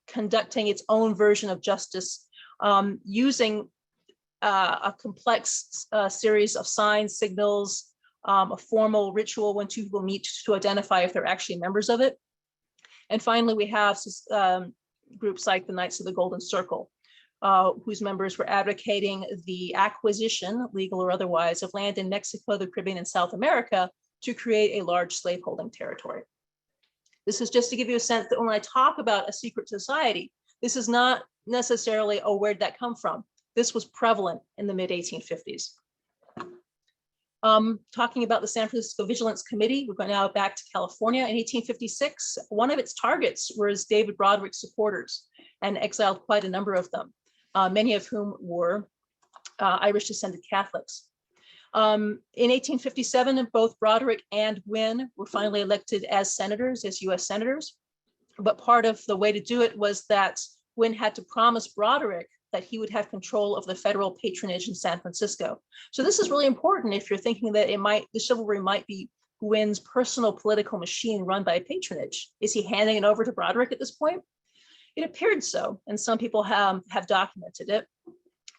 conducting its own version of justice, using a complex series of signs, signals, a formal ritual when two people meet to identify if they're actually members of it. And finally, we have groups like the Knights of the Golden Circle, whose members were advocating the acquisition, legal or otherwise, of land in Mexico, the Caribbean, and South America to create a large slaveholding territory. This is just to give you a sense that when I talk about a secret society, this is not necessarily, oh, where'd that come from? This was prevalent in the mid-1850s. Talking about the San Francisco Vigilance Committee, we're going now back to California. In 1856, one of its targets was David Broderick's supporters, and exiled quite a number of them, many of whom were Irish descended Catholics. In 1857, both Broderick and Gwynn were finally elected as senators, as US senators. But part of the way to do it was that Gwynn had to promise Broderick that he would have control of the federal patronage in San Francisco. So this is really important if you're thinking that the chivalry might be Gwynn's personal political machine run by patronage. Is he handing it over to Broderick at this point? It appeared so, and some people have documented it.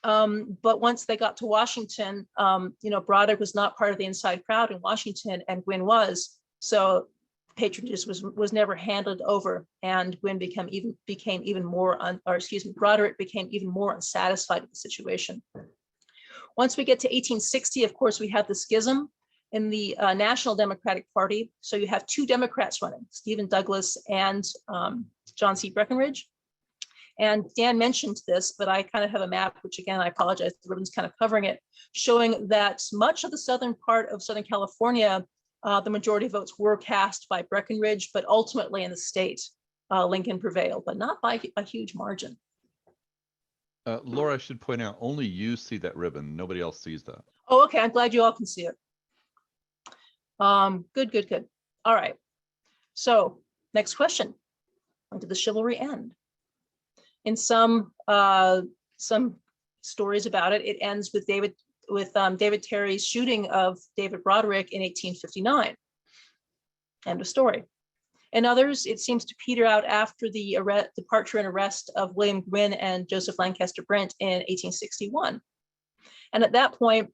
But once they got to Washington, Broderick was not part of the inside crowd in Washington, and Gwynn was. So patronage was never handed over, and Gwynn Broderick became even more unsatisfied with the situation. Once we get to 1860, of course, we have the schism in the National Democratic Party. So you have two Democrats running, Stephen Douglas and John C. Breckinridge. And Dan mentioned this, but I kind of have a map, which again, I apologize, the ribbon's kind of covering it, showing that much of the southern part of Southern California, the majority of votes were cast by Breckinridge, but ultimately in the state, Lincoln prevailed, but not by a huge margin. Laura, I should point out, only you see that ribbon. Nobody else sees that. Oh, okay. I'm glad you all can see it. Good. All right. So next question. When did the chivalry end? In some stories about it, it ends with David Terry's shooting of David Broderick in 1859. End of story. In others, it seems to peter out after the departure and arrest of William Gwynn and Joseph Lancaster Brent in 1861. And at that point,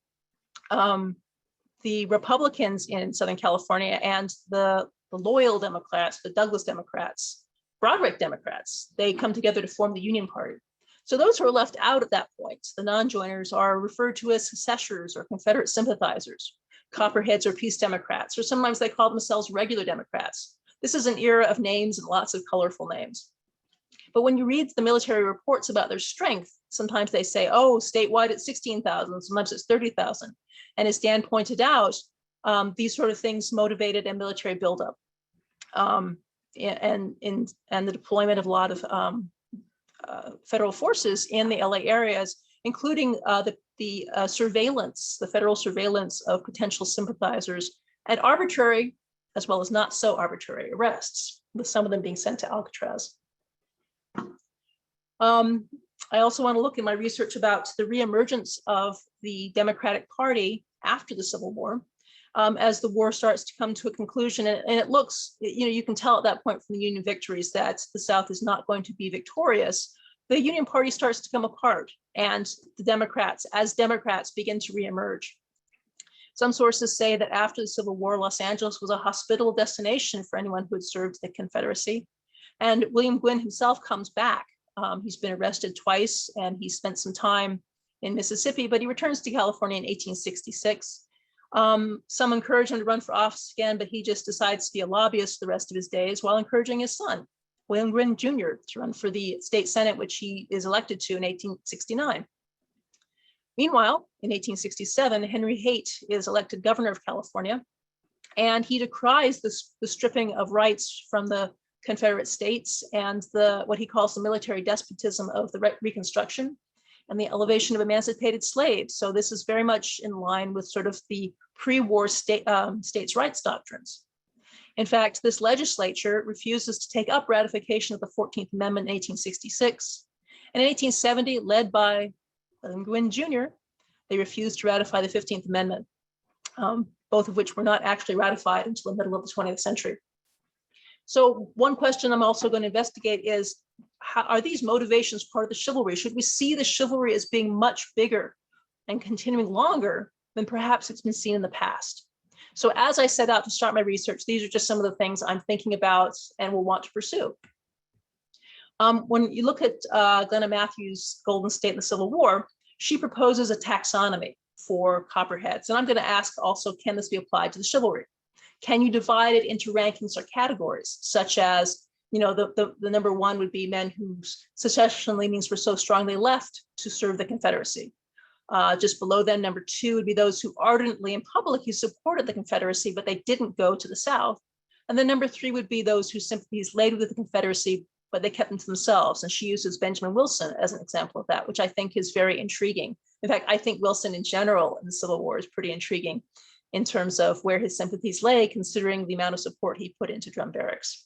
the Republicans in Southern California and the loyal Democrats, the Douglas Democrats, Broderick Democrats, they come together to form the Union Party. So those who are left out at that point, the non-joiners, are referred to as secessors or Confederate sympathizers, copperheads or peace Democrats, or sometimes they call themselves regular Democrats. This is an era of names and lots of colorful names. But when you read the military reports about their strength, sometimes they say, oh, statewide it's 16,000, sometimes it's 30,000. And as Dan pointed out, these sort of things motivated a military buildup and the deployment of a lot of federal forces in the LA areas, including the surveillance, the federal surveillance of potential sympathizers, and arbitrary as well as not so arbitrary arrests, with some of them being sent to Alcatraz. I also want to look in my research about the reemergence of the Democratic Party after the Civil War, as the war starts to come to a conclusion. And it looks, you can tell at that point from the Union victories that the South is not going to be victorious. The Union Party starts to come apart, and the Democrats, as Democrats, begin to reemerge. Some sources say that after the Civil War, Los Angeles was a hospitable destination for anyone who had served the Confederacy. And William Gwynn himself comes back. He's been arrested twice, and he spent some time in Mississippi, but he returns to California in 1866. Some encourage him to run for office again, but he just decides to be a lobbyist the rest of his days while encouraging his son, William Gwynn Jr., to run for the state Senate, which he is elected to in 1869. Meanwhile, in 1867, Henry Haight is elected governor of California, and he decries the stripping of rights from the Confederate states and what he calls the military despotism of the Reconstruction and the elevation of emancipated slaves. So this is very much in line with sort of the pre-war states' rights doctrines. In fact, this legislature refuses to take up ratification of the 14th Amendment in 1866. And in 1870, led by Gwynn Jr., they refused to ratify the 15th Amendment, both of which were not actually ratified until the middle of the 20th century. So one question I'm also going to investigate is, are these motivations part of the chivalry? Should we see the chivalry as being much bigger and continuing longer than perhaps it's been seen in the past? So as I set out to start my research, these are just some of the things I'm thinking about and will want to pursue. When you look at Glenna Matthews' Golden State in the Civil War, she proposes a taxonomy for copperheads. And I'm going to ask also, can this be applied to the chivalry? Can you divide it into rankings or categories, such as, you know, the number one would be men whose secession leanings were so strong they left to serve the Confederacy. Just below them, number two would be those who ardently and publicly supported the Confederacy, but they didn't go to the South. And then number three would be those whose sympathies laid with the Confederacy, but they kept them to themselves. And she uses Benjamin Wilson as an example of that, which I think is very intriguing. In fact, I think Wilson in general in the Civil War is pretty intriguing in terms of where his sympathies lay, considering the amount of support he put into drum barracks.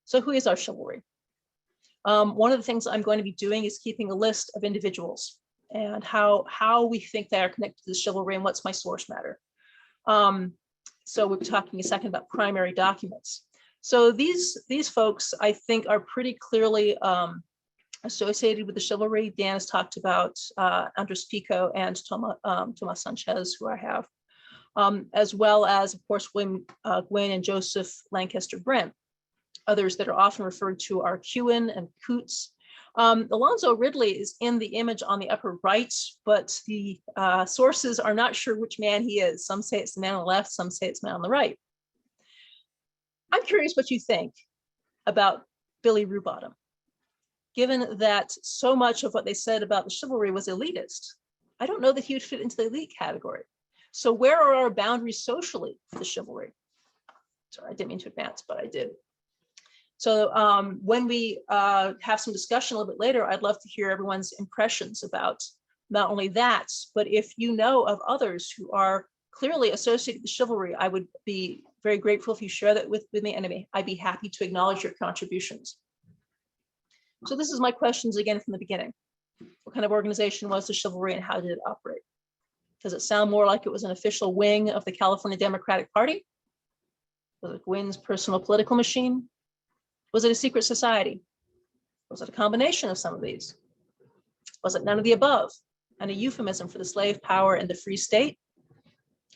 So who is our chivalry? One of the things I'm going to be doing is keeping a list of individuals and how we think they are connected to the chivalry and what's my source matter. So we'll be talking a second about primary documents. So these folks, I think, are pretty clearly associated with the chivalry. Dan has talked about Andres Pico and Tomas Sanchez, who I have, as well as, of course, Gwynn and Joseph Lancaster Brent. Others that are often referred to are Kewen and Coots. Alonzo Ridley is in the image on the upper right, but the sources are not sure which man he is. Some say it's the man on the left, some say it's the man on the right. I'm curious what you think about Billy Rubottom, given that so much of what they said about the chivalry was elitist. I don't know that he would fit into the elite category. So where are our boundaries socially for the chivalry? Sorry, I didn't mean to advance, but I did. So when we have some discussion a little bit later, I'd love to hear everyone's impressions about not only that, but if you know of others who are clearly associated with chivalry, I would be very grateful if you share that with me, and I'd be happy to acknowledge your contributions. So this is my questions again from the beginning. What kind of organization was the chivalry and how did it operate? Does it sound more like it was an official wing of the California Democratic Party? Was it Gwynn's personal political machine? Was it a secret society? Was it a combination of some of these? Was it none of the above and a euphemism for the slave power in the free state,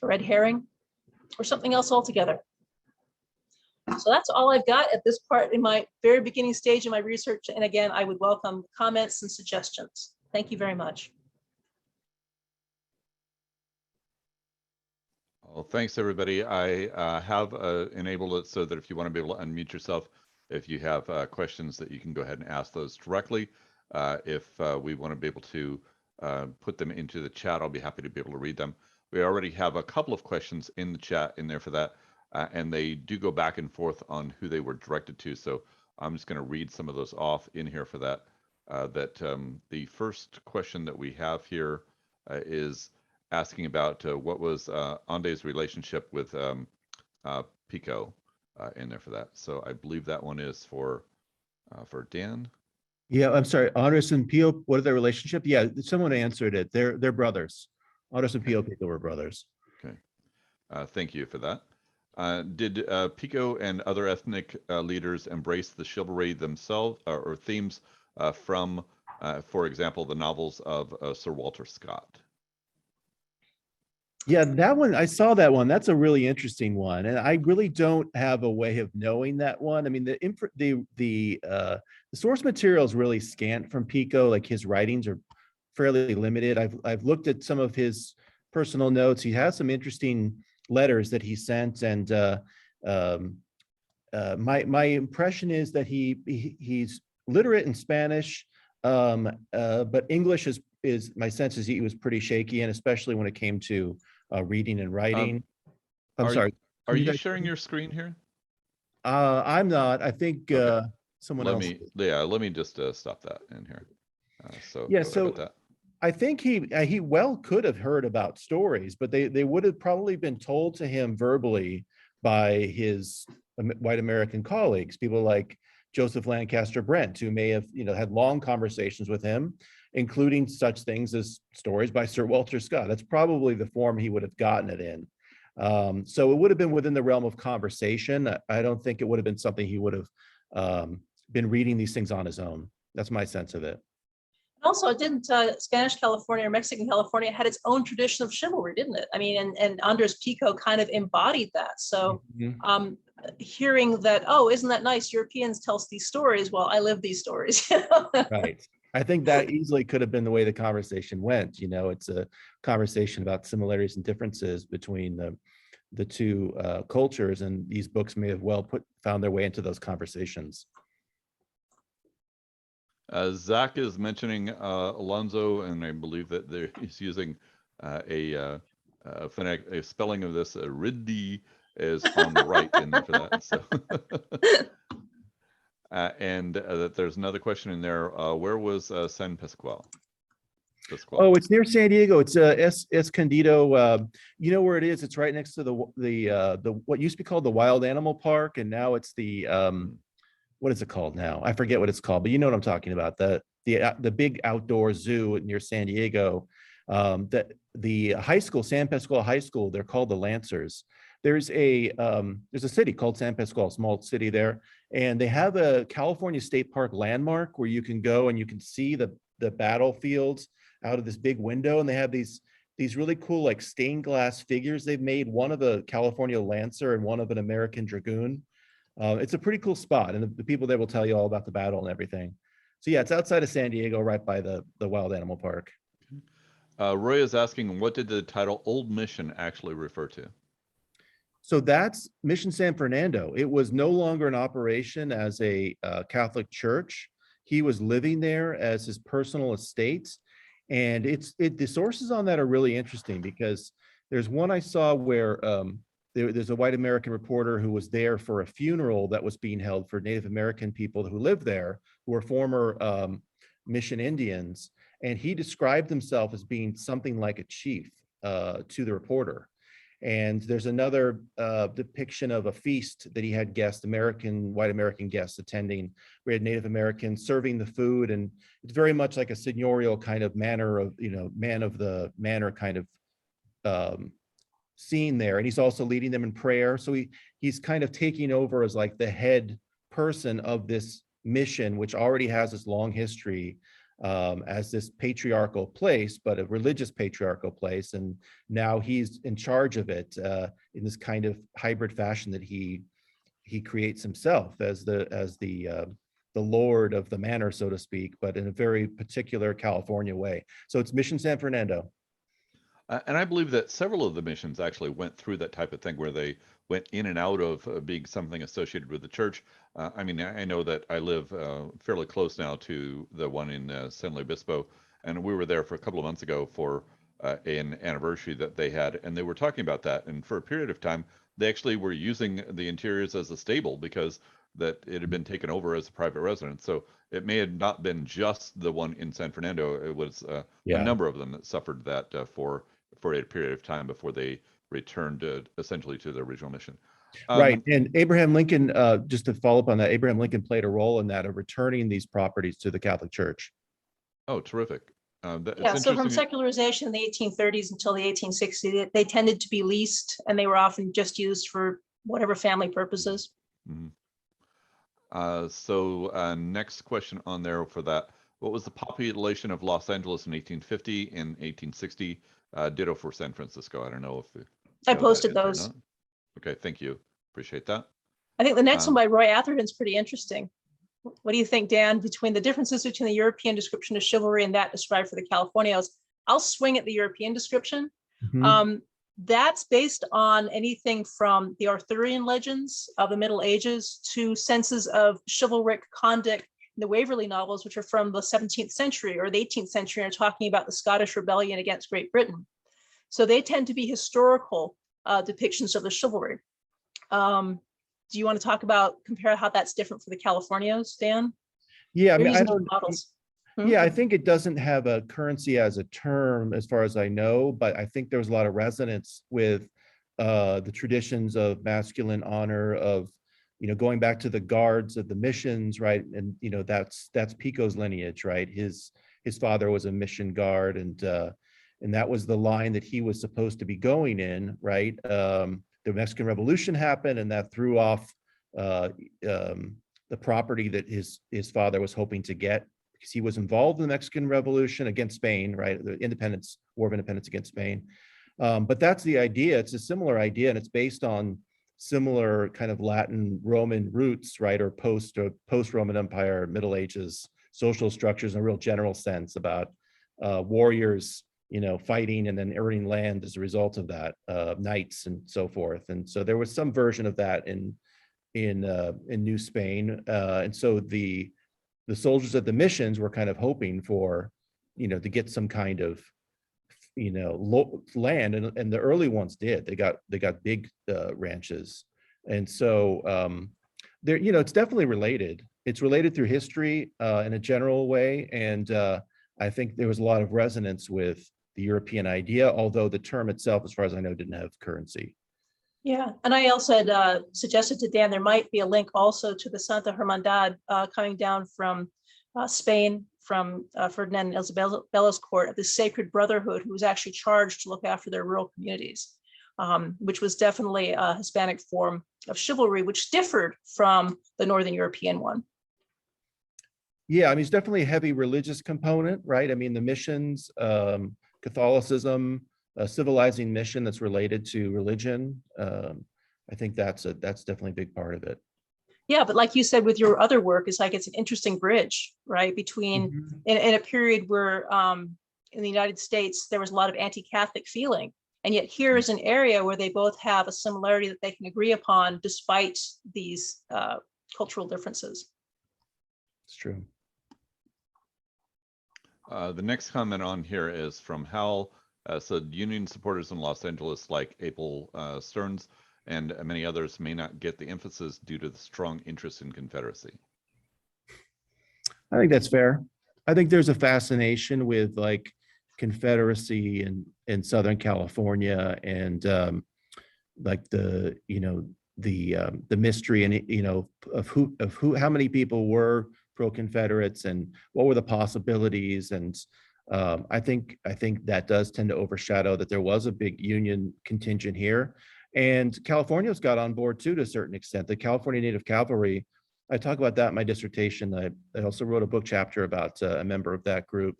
a red herring, or something else altogether? So that's all I've got at this part in my very beginning stage of my research. And again, I would welcome comments and suggestions. Thank you very much. Well, thanks, everybody. I have enabled it so that if you want to be able to unmute yourself, if you have questions, that you can go ahead and ask those directly. If we want to be able to put them into the chat, I'll be happy to be able to read them. We already have a couple of questions in the chat in there for that, and they do go back and forth on who they were directed to. So I'm just going to read some of those off in here for that. The first question that we have here is asking about what was Ande's relationship with Pico in there for that. So I believe that one is for Dan. Yeah, I'm sorry. Andres and Pio, what is their relationship? Yeah, someone answered it. They're brothers. Andres and Pico were brothers. Okay. Thank you for that. Did Pico and other ethnic leaders embrace the chivalry themselves or themes from, for example, the novels of Sir Walter Scott? Yeah, that one, I saw that one. That's a really interesting one. And I really don't have a way of knowing that one. I mean, the source material is really scant from Pico. Like his writings are fairly limited. I've looked at some of his personal notes. He has some interesting letters that he sent. And my impression is that he's literate in Spanish, but English is my sense is he was pretty shaky, and especially when it came to reading and writing. I'm are- sorry. Are Can you guys- sharing your screen here? I'm not. I think Okay. someone Let else. me just stop that in here. So Yeah, sorry about so that. I think he well could have heard about stories, but they would have probably been told to him verbally by his white American colleagues, people like Joseph Lancaster Brent, who may have had long conversations with him, including such things as stories by Sir Walter Scott. That's probably the form he would have gotten it in. So it would have been within the realm of conversation. I don't think it would have been something he would have been reading these things on his own. That's my sense of it. Also, didn't Spanish California or Mexican California had its own tradition of chivalry, didn't it? I mean, and Andres Pico kind of embodied that. So hearing that, oh, isn't that nice? Europeans tell us these stories. Well, I live these stories. Right. I think that easily could have been the way the conversation went. It's a conversation about similarities and differences between the two cultures, and these books may have found their way into those conversations. Zach is mentioning Alonso, and I believe that he's using a spelling of this. Riddi is on the right in there for that. So, and that there's another question in there. Where was San Pascual? Oh, it's near San Diego. It's Escondido. You know where it is? It's right next to the what used to be called the Wild Animal Park, and now it's the what is it called now? I forget what it's called, but you know what I'm talking about. The big outdoor zoo near San Diego. The high school, San Pascual High School, they're called the Lancers. There's a city called San Pascual, small city there, and they have a California State Park landmark where you can go and you can see the battlefields out of this big window, and they have these really cool like stained glass figures they've made, one of a California Lancer and one of an American Dragoon. It's a pretty cool spot, and the people there will tell you all about the battle and everything. So yeah, it's outside of San Diego, right by the Wild Animal Park. Roy is asking, what did the title Old Mission actually refer to? So that's Mission San Fernando. It was no longer in operation as a Catholic church. He was living there as his personal estate. And the sources on that are really interesting, because there's one I saw where there's a white American reporter who was there for a funeral that was being held for Native American people who lived there, who were former Mission Indians. And he described himself as being something like a chief to the reporter. And there's another depiction of a feast that he had white American guests attending. We had Native Americans serving the food, and it's very much like a seigneurial kind of manner of, man of the manor kind of scene there. And he's also leading them in prayer. So he's kind of taking over as like the head person of this mission, which already has this long history as this patriarchal place, but a religious patriarchal place. And now he's in charge of it in this kind of hybrid fashion that he creates himself as the lord of the manor, so to speak, but in a very particular California way. So it's Mission San Fernando. And I believe that several of the missions actually went through that type of thing where they went in and out of being something associated with the church. I mean, I know that I live fairly close now to the one in San Luis Obispo, and we were there for a couple of months ago for an anniversary that they had, and they were talking about that. And for a period of time, they actually were using the interiors as a stable because that it had been taken over as a private residence. So it may have not been just the one in San Fernando. It was a number of them that suffered that for a period of time before they returned essentially to their original mission. Right. And Abraham Lincoln, just to follow up on that, Abraham Lincoln played a role in that, of returning these properties to the Catholic Church. Oh, terrific. Yeah, so from secularization in the 1830s until the 1860s, they tended to be leased, and they were often just used for whatever family purposes. Mm-hmm. So next question on there for that. What was the population of Los Angeles in 1850 and 1860? Ditto for San Francisco. I don't know if I posted those. Okay, thank you. Appreciate that. I think the next one by Roy Atherton is pretty interesting. What do you think, Dan, between the differences between the European description of chivalry and that described for the Californios? I'll swing at the European description. That's based on anything from the Arthurian legends of the Middle Ages to senses of chivalric conduct the Waverley novels, which are from the 17th century or the 18th century, and are talking about the Scottish rebellion against Great Britain. So they tend to be historical depictions of the chivalry. Do you want to compare how that's different for the Californios, Dan? Yeah, I They're mean, I using don't. models. Yeah, I think it doesn't have a currency as a term, as far as I know, but I think there was a lot of resonance with the traditions of masculine honor, of, going back to the guards of the missions, right? And that's Pico's lineage, right? His father was a mission guard, and that was the line that he was supposed to be going in, right? The Mexican Revolution happened, and that threw off the property that his father was hoping to get, because he was involved in the Mexican Revolution against Spain, right? The War of Independence against Spain. But that's the idea. It's a similar idea, and it's based on similar kind of Latin Roman roots, right? Or post-Roman Empire, Middle Ages, social structures in a real general sense, about warriors, fighting and then earning land as a result of that, knights and so forth. And so there was some version of that in New Spain. And so the soldiers at the missions were kind of hoping for, to get some kind of, land, and the early ones did. They got big ranches, and so there, it's definitely related. It's related through history in a general way, and I think there was a lot of resonance with the European idea, although the term itself, as far as I know, didn't have currency. Yeah, and I also had suggested to Dan there might be a link also to the Santa Hermandad coming down from Spain, from Ferdinand and Isabella's court, of the Sacred Brotherhood, who was actually charged to look after their rural communities, which was definitely a Hispanic form of chivalry, which differed from the Northern European one. Yeah, I mean, it's definitely a heavy religious component, right? I mean, the missions, Catholicism, a civilizing mission that's related to religion. I think that's definitely a big part of it. Yeah, but like you said, with your other work, it's an interesting bridge, right? Between in a period where in the United States, there was a lot of anti-Catholic feeling. And yet here is an area where they both have a similarity that they can agree upon despite these cultural differences. It's true. The next comment on here is from Hal. Said Union supporters in Los Angeles, like Abel Stearns and many others, may not get the emphasis due to the strong interest in Confederacy. I think that's fair. I think there's a fascination with like Confederacy in Southern California, and like the mystery and of how many people were pro-Confederates and what were the possibilities. And I think that does tend to overshadow that there was a big Union contingent here, and California's got on board too to a certain extent. The California Native Cavalry, I talk about that in my dissertation. I also wrote a book chapter about a member of that group.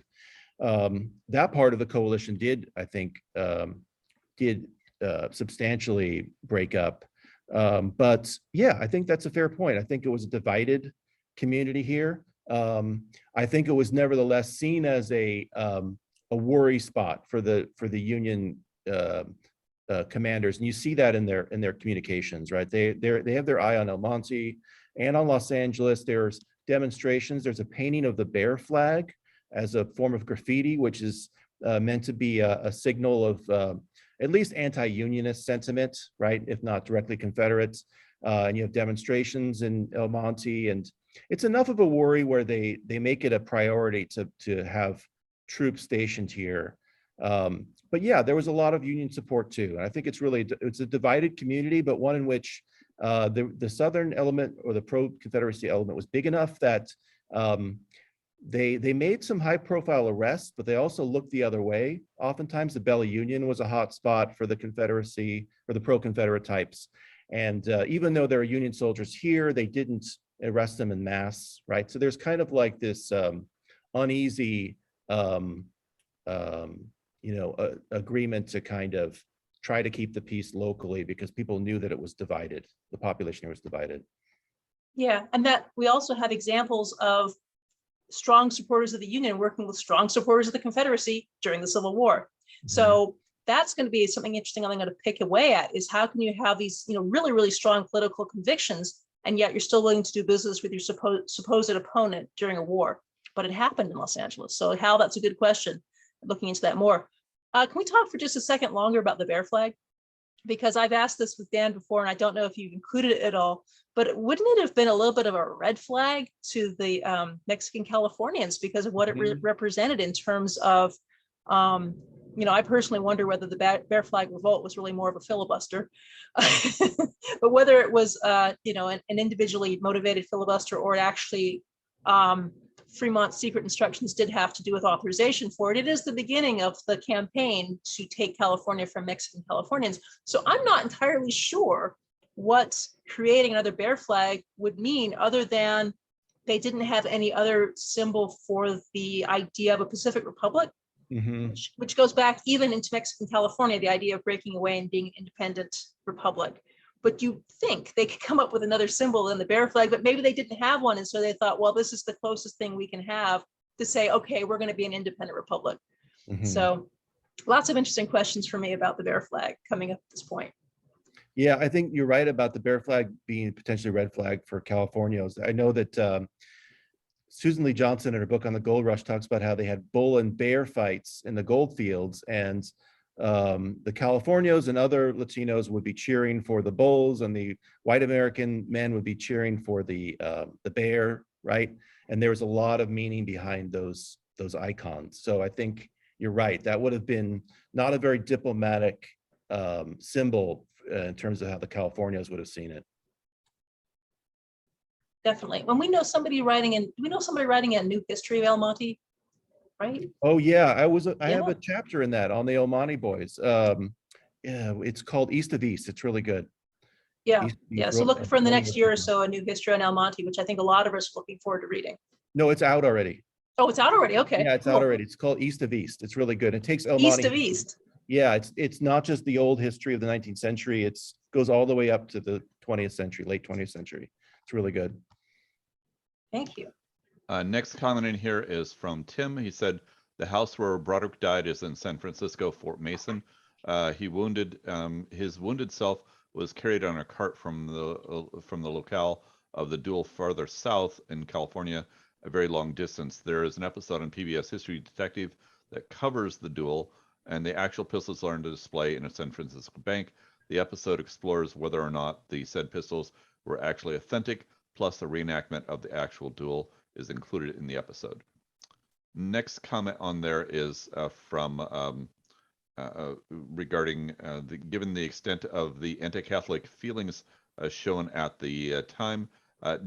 That part of the coalition did, I think, substantially break up. But yeah, I think that's a fair point. I think it was a divided community here. I think it was nevertheless seen as a worry spot for the Union commanders, and you see that in their communications, right? They have their eye on El Monte and on Los Angeles. There's demonstrations. There's a painting of the bear flag as a form of graffiti, which is meant to be a signal of at least anti-unionist sentiment, right? If not directly Confederates. And you have demonstrations in El Monte, and it's enough of a worry where they make it a priority to have troops stationed here. But yeah, there was a lot of Union support too. And I think it's a divided community, but one in which the Southern element or the pro-Confederacy element was big enough that they made some high-profile arrests, but they also looked the other way. Oftentimes, the Bella Union was a hot spot for the Confederacy or the pro-Confederate types. And even though there are Union soldiers here, they didn't arrest them en masse, right? So there's kind of like this uneasy, agreement to kind of try to keep the peace locally because people knew that it was divided. The population here was divided. Yeah, and that we also have examples of strong supporters of the Union working with strong supporters of the Confederacy during the Civil War. Mm-hmm. So that's going to be something interesting I'm going to pick away at, is how can you have these, really, really strong political convictions and yet you're still willing to do business with your supposed opponent during a war. But it happened in Los Angeles. So Hal, that's a good question. Looking into that more. Can we talk for just a second longer about the bear flag? Because I've asked this with Dan before, and I don't know if you've included it at all, but wouldn't it have been a little bit of a red flag to the Mexican Californians because of what it represented in terms of, I personally wonder whether the bear flag revolt was really more of a filibuster, but whether it was, an individually motivated filibuster or it actually, Fremont's secret instructions did have to do with authorization for it. It is the beginning of the campaign to take California from Mexican Californians. So I'm not entirely sure what creating another bear flag would mean other than they didn't have any other symbol for the idea of a Pacific Republic, which goes back even into Mexican California, the idea of breaking away and being an independent republic. But you think they could come up with another symbol than the bear flag, but maybe they didn't have one. And so they thought, well, this is the closest thing we can have to say, okay, we're going to be an independent republic. So lots of interesting questions for me about the bear flag coming up at this point. Yeah, I think you're right about the bear flag being potentially red flag for Californios. I know that Susan Lee Johnson in her book on the gold rush talks about how they had bull and bear fights in the gold fields, and the Californios and other Latinos would be cheering for the bulls, and the white American men would be cheering for the bear, right? And there was a lot of meaning behind those icons. So I think you're right. That would have been not a very diplomatic symbol in terms of how the Californios would have seen it. Definitely. When we know somebody writing in, a new history of El Monte, right? Oh yeah, I have a chapter in that on the El Monte boys. Yeah, it's called East of East. It's really good. Yeah, so look for in the next year or so a new history on El Monte, which I think a lot of us are looking forward to reading. No, it's out already. Oh, it's out already. Okay. Yeah, it's out already. It's called East of East. It's really good. It takes El East Monte. of East. Yeah, it's not just the old history of the 19th century. It goes all the way up to the 20th century, late 20th century. It's really good. Thank you. Next comment in here is from Tim. He said, the house where Broderick died is in San Francisco, Fort Mason. His wounded self was carried on a cart from the locale of the duel farther south in California, a very long distance. There is an episode on PBS History Detective that covers the duel, and the actual pistols are on display in a San Francisco bank. The episode explores whether or not the said pistols were actually authentic, plus the reenactment of the actual duel is included in the episode. Next comment on there is from regarding given the extent of the anti-Catholic feelings shown at the time,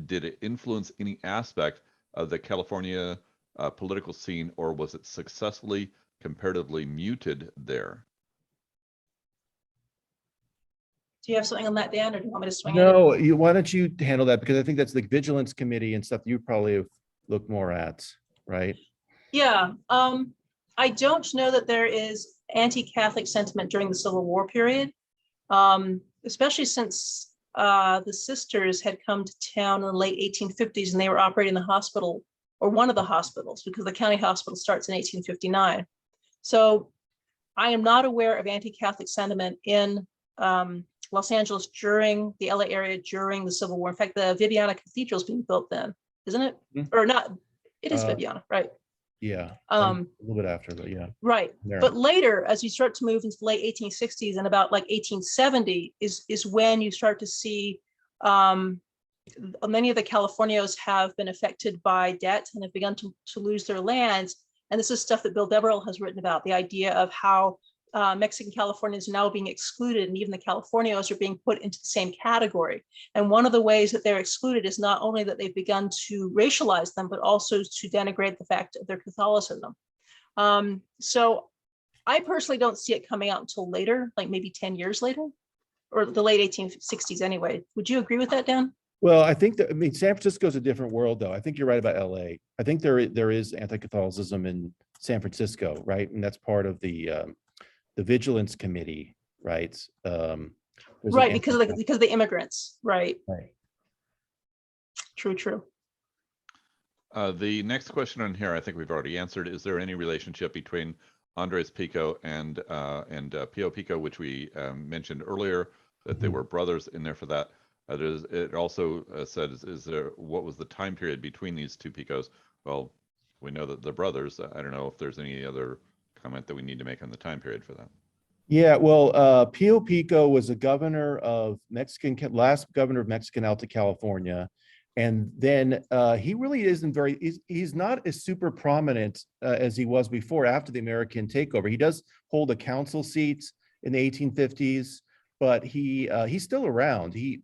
did it influence any aspect of the California political scene, or was it successfully comparatively muted there? Do you have something on that, Dan, or do you want me to swing in? No, why don't you handle that? Because I think that's the vigilance committee and stuff you probably have looked more at, right? Yeah, I don't know that there is anti-Catholic sentiment during the Civil War period, especially since the sisters had come to town in the late 1850s and they were operating the hospital, or one of the hospitals, because the county hospital starts in 1859. So I am not aware of anti-Catholic sentiment in Los Angeles during the LA area during the Civil War. In fact, the Viviana Cathedral is being built then, isn't it? Or not? It is Viviana, right? Yeah, a little bit after, but yeah. Right, but later, as you start to move into the late 1860s and about like 1870 is when you start to see many of the Californios have been affected by debt and have begun to lose their lands. And this is stuff that Bill Deverell has written about, the idea of how Mexican Californians are now being excluded, and even the Californios are being put into the same category. And one of the ways that they're excluded is not only that they've begun to racialize them, but also to denigrate the fact of their Catholicism. So I personally don't see it coming out until later, like maybe 10 years later, or the late 1860s anyway. Would you agree with that, Dan? Well, I think that, I mean, San Francisco is a different world, though. I think you're right about LA. I think there is anti-Catholicism in San Francisco, right? And that's part of the vigilance committee, right? Right, because of the immigrants, right? Right. True. The next question on here, I think we've already answered. Is there any relationship between Andres Pico and Pio Pico, which we mentioned earlier, that they were brothers in there for that? It also said, is there, what was the time period between these two Picos? Well, we know that they're brothers. I don't know if there's any other comment that we need to make on the time period for that. Yeah, well, Pio Pico was a governor of last governor of Mexican Alta California. And then he really isn't he's not as super prominent as he was before after the American takeover. He does hold a council seat in the 1850s, but he's still around. The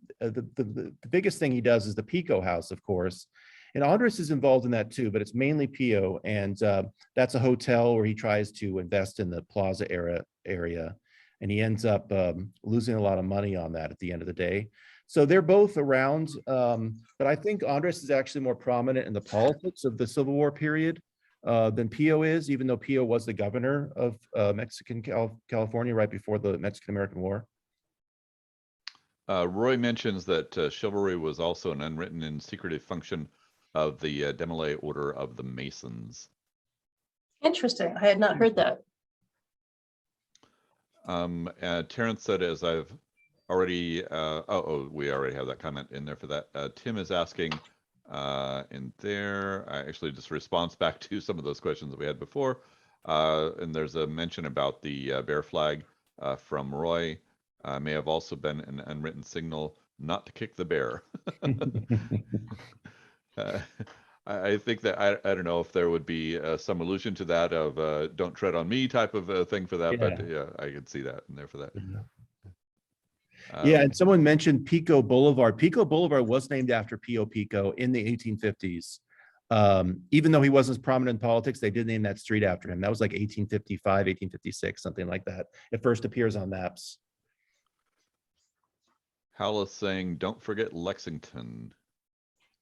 biggest thing he does is the Pico House, of course. And Andres is involved in that too, but it's mainly Pio. And that's a hotel where he tries to invest in the Plaza area. And he ends up losing a lot of money on that at the end of the day. So they're both around, but I think Andres is actually more prominent in the politics of the Civil War period than Pio is, even though Pio was the governor of California right before the Mexican-American War. Roy mentions that chivalry was also an unwritten and secretive function of the Demolay Order of the Masons. Interesting. I had not heard that. Terrence said, as I've already, we already have that comment in there for that. Tim is asking in there, actually just response back to some of those questions that we had before. And there's a mention about the bear flag from Roy. May have also been an unwritten signal not to kick the bear. I think that I don't know if there would be some allusion to that of don't tread on me type of thing for that, Yeah. but yeah, I could see that in there for that. Yeah, and someone mentioned Pico Boulevard. Pico Boulevard was named after Pio Pico in the 1850s. Even though he wasn't as prominent in politics, they did name that street after him. That was like 1855, 1856, something like that. It first appears on maps. Hal is saying, don't forget Lexington.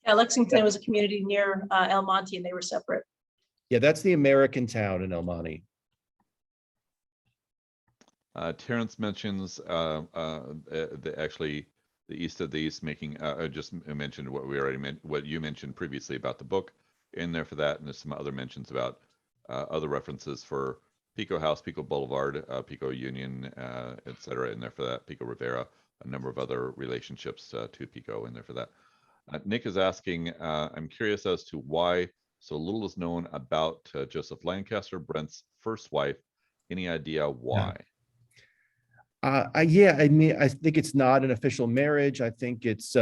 Yeah, Lexington was a community near El Monte, and they were separate. Yeah, that's the American town in El Monte. Terrence mentions actually the East of the East making, just mentioned what we already meant, what you mentioned previously about the book in there for that. And there's some other mentions about other references for Pico House, Pico Boulevard, Pico Union, et cetera, in there for that. Pico Rivera, a number of other relationships to Pico in there for that. Nick is asking, I'm curious as to why so little is known about Joseph Lancaster, Brent's first wife. Any idea why? Yeah, I mean, I think it's not an official marriage. I think it's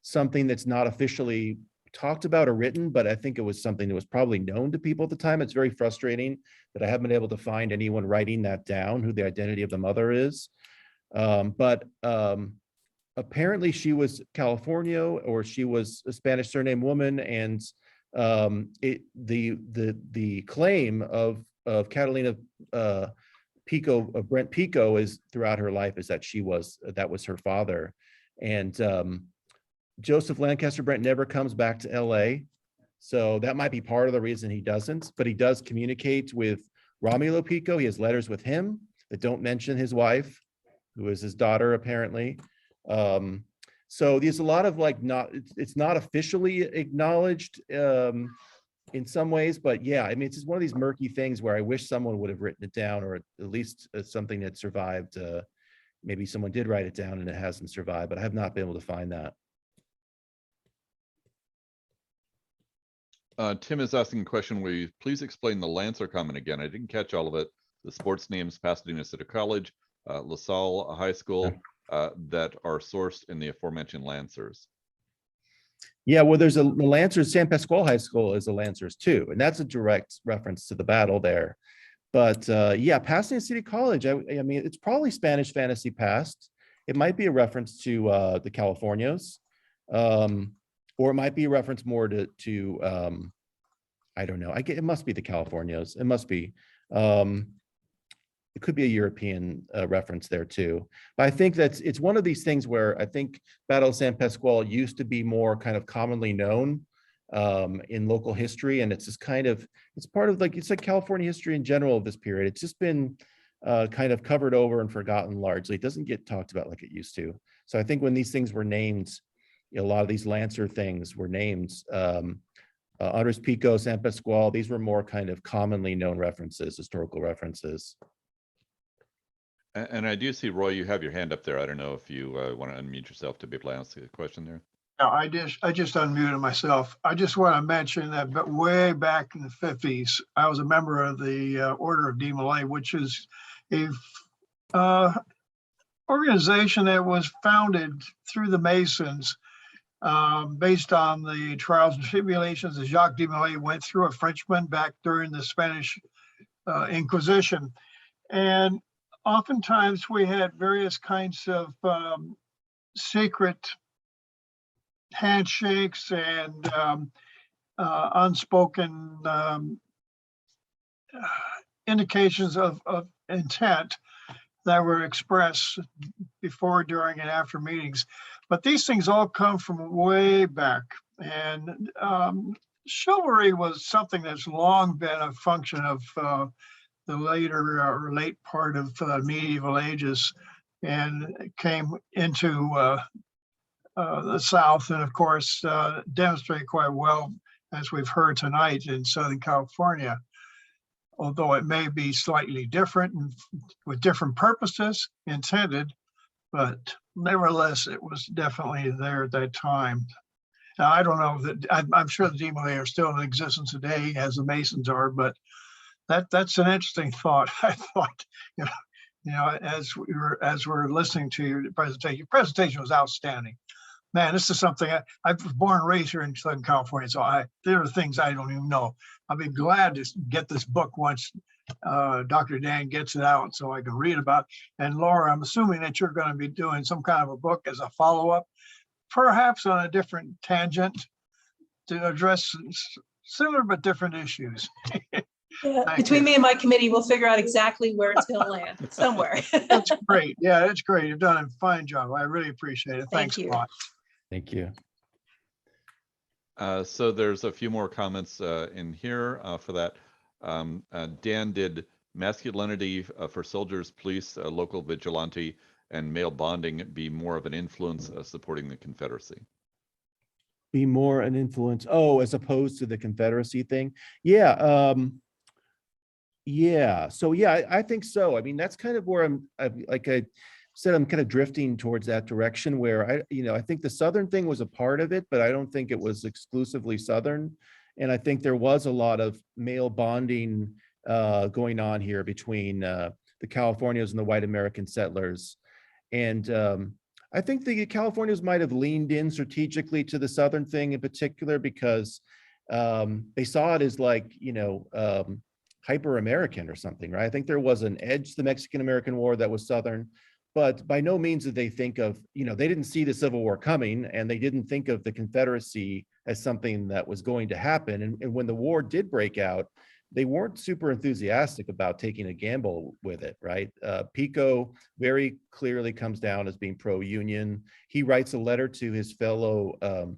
something that's not officially talked about or written, but I think it was something that was probably known to people at the time. It's very frustrating that I haven't been able to find anyone writing that down, who the identity of the mother is. But apparently she was California, or she was a Spanish surname woman, and the claim of Catalina Pico, of Brent Pico, is throughout her life is that that was her father. And Joseph Lancaster Brent never comes back to LA. So that might be part of the reason he doesn't, but he does communicate with Romulo Pico. He has letters with him that don't mention his wife, who is his daughter, apparently. So there's a lot of it's not officially acknowledged in some ways, but yeah, I mean, it's just one of these murky things where I wish someone would have written it down, or at least something that survived. Maybe someone did write it down and it hasn't survived, but I have not been able to find that. Tim is asking a question. Will you please explain the Lancer comment again? I didn't catch all of it. The sports names, Pasadena City College, LaSalle High School, that are sourced in the aforementioned Lancers. Yeah, well, there's the Lancers. San Pasqual High School is the Lancers too, and that's a direct reference to the battle there. But yeah, Pasadena City College, I mean, it's probably Spanish Fantasy Past. It might be a reference to the Californios, or it might be a reference more to I don't know. It must be the Californios. It must be. It could be a European reference there too. But I think it's one of these things where I think Battle of San Pasqual used to be more kind of commonly known in local history. And it's just it's part of it's like California history in general of this period. It's just been kind of covered over and forgotten largely. It doesn't get talked about like it used to. So I think when these things were named, a lot of these Lancer things were named, Andres Pico, San Pasqual, these were more kind of commonly known references, historical references. And I do see, Roy, you have your hand up there. I don't know if you want to unmute yourself to be able to ask the question there. No, I just unmuted myself. I just want to mention that but way back in the 50s, I was a member of the Order of DeMolay, which is a organization that was founded through the Masons based on the trials and tribulations that Jacques de Molay went through, a Frenchman back during the Spanish Inquisition. And oftentimes we had various kinds of secret handshakes and unspoken indications of intent that were expressed before, during, and after meetings. But these things all come from way back. And chivalry was something that's long been a function of the later or late part of medieval ages, and came into the South, and of course demonstrated quite well, as we've heard tonight, in Southern California. Although it may be slightly different and with different purposes intended, but nevertheless, it was definitely there at that time. Now, I don't know that I'm sure the DeMolay are still in existence today, as the Masons are, but that's an interesting thought. I thought, you know, as we're listening to your presentation was outstanding. Man, this is something I was born and raised here in Southern California, so there are things I don't even know. I'll be glad to get this book once Dr. Dan gets it out so I can read about it. And Laura, I'm assuming that you're going to be doing some kind of a book as a follow-up, perhaps on a different tangent to address similar but different issues. Yeah, between me and my committee, we'll figure out exactly where it's going to land, somewhere. That's great. Yeah, that's great. You've done a fine job. I really appreciate it. Thanks you. a lot. Thank you. So there's a few more comments in here for that. Dan, did masculinity for soldiers, police, local vigilante, and male bonding be more of an influence supporting the Confederacy? Be more an influence. Oh, as opposed to the Confederacy thing. Yeah. Yeah. So yeah, I think so. I mean, that's kind of where like I said, I'm kind of drifting towards that direction where I think the Southern thing was a part of it, but I don't think it was exclusively Southern. And I think there was a lot of male bonding going on here between the Californios and the white American settlers. And I think the Californios might have leaned in strategically to the Southern thing in particular because they saw it as like, hyper-American or something, right? I think there was an edge to the Mexican-American War that was Southern, but by no means did they think of, they didn't see the Civil War coming, and they didn't think of the Confederacy as something that was going to happen. And when the war did break out, they weren't super enthusiastic about taking a gamble with it, right? Pico very clearly comes down as being pro-union. He writes a letter to his fellow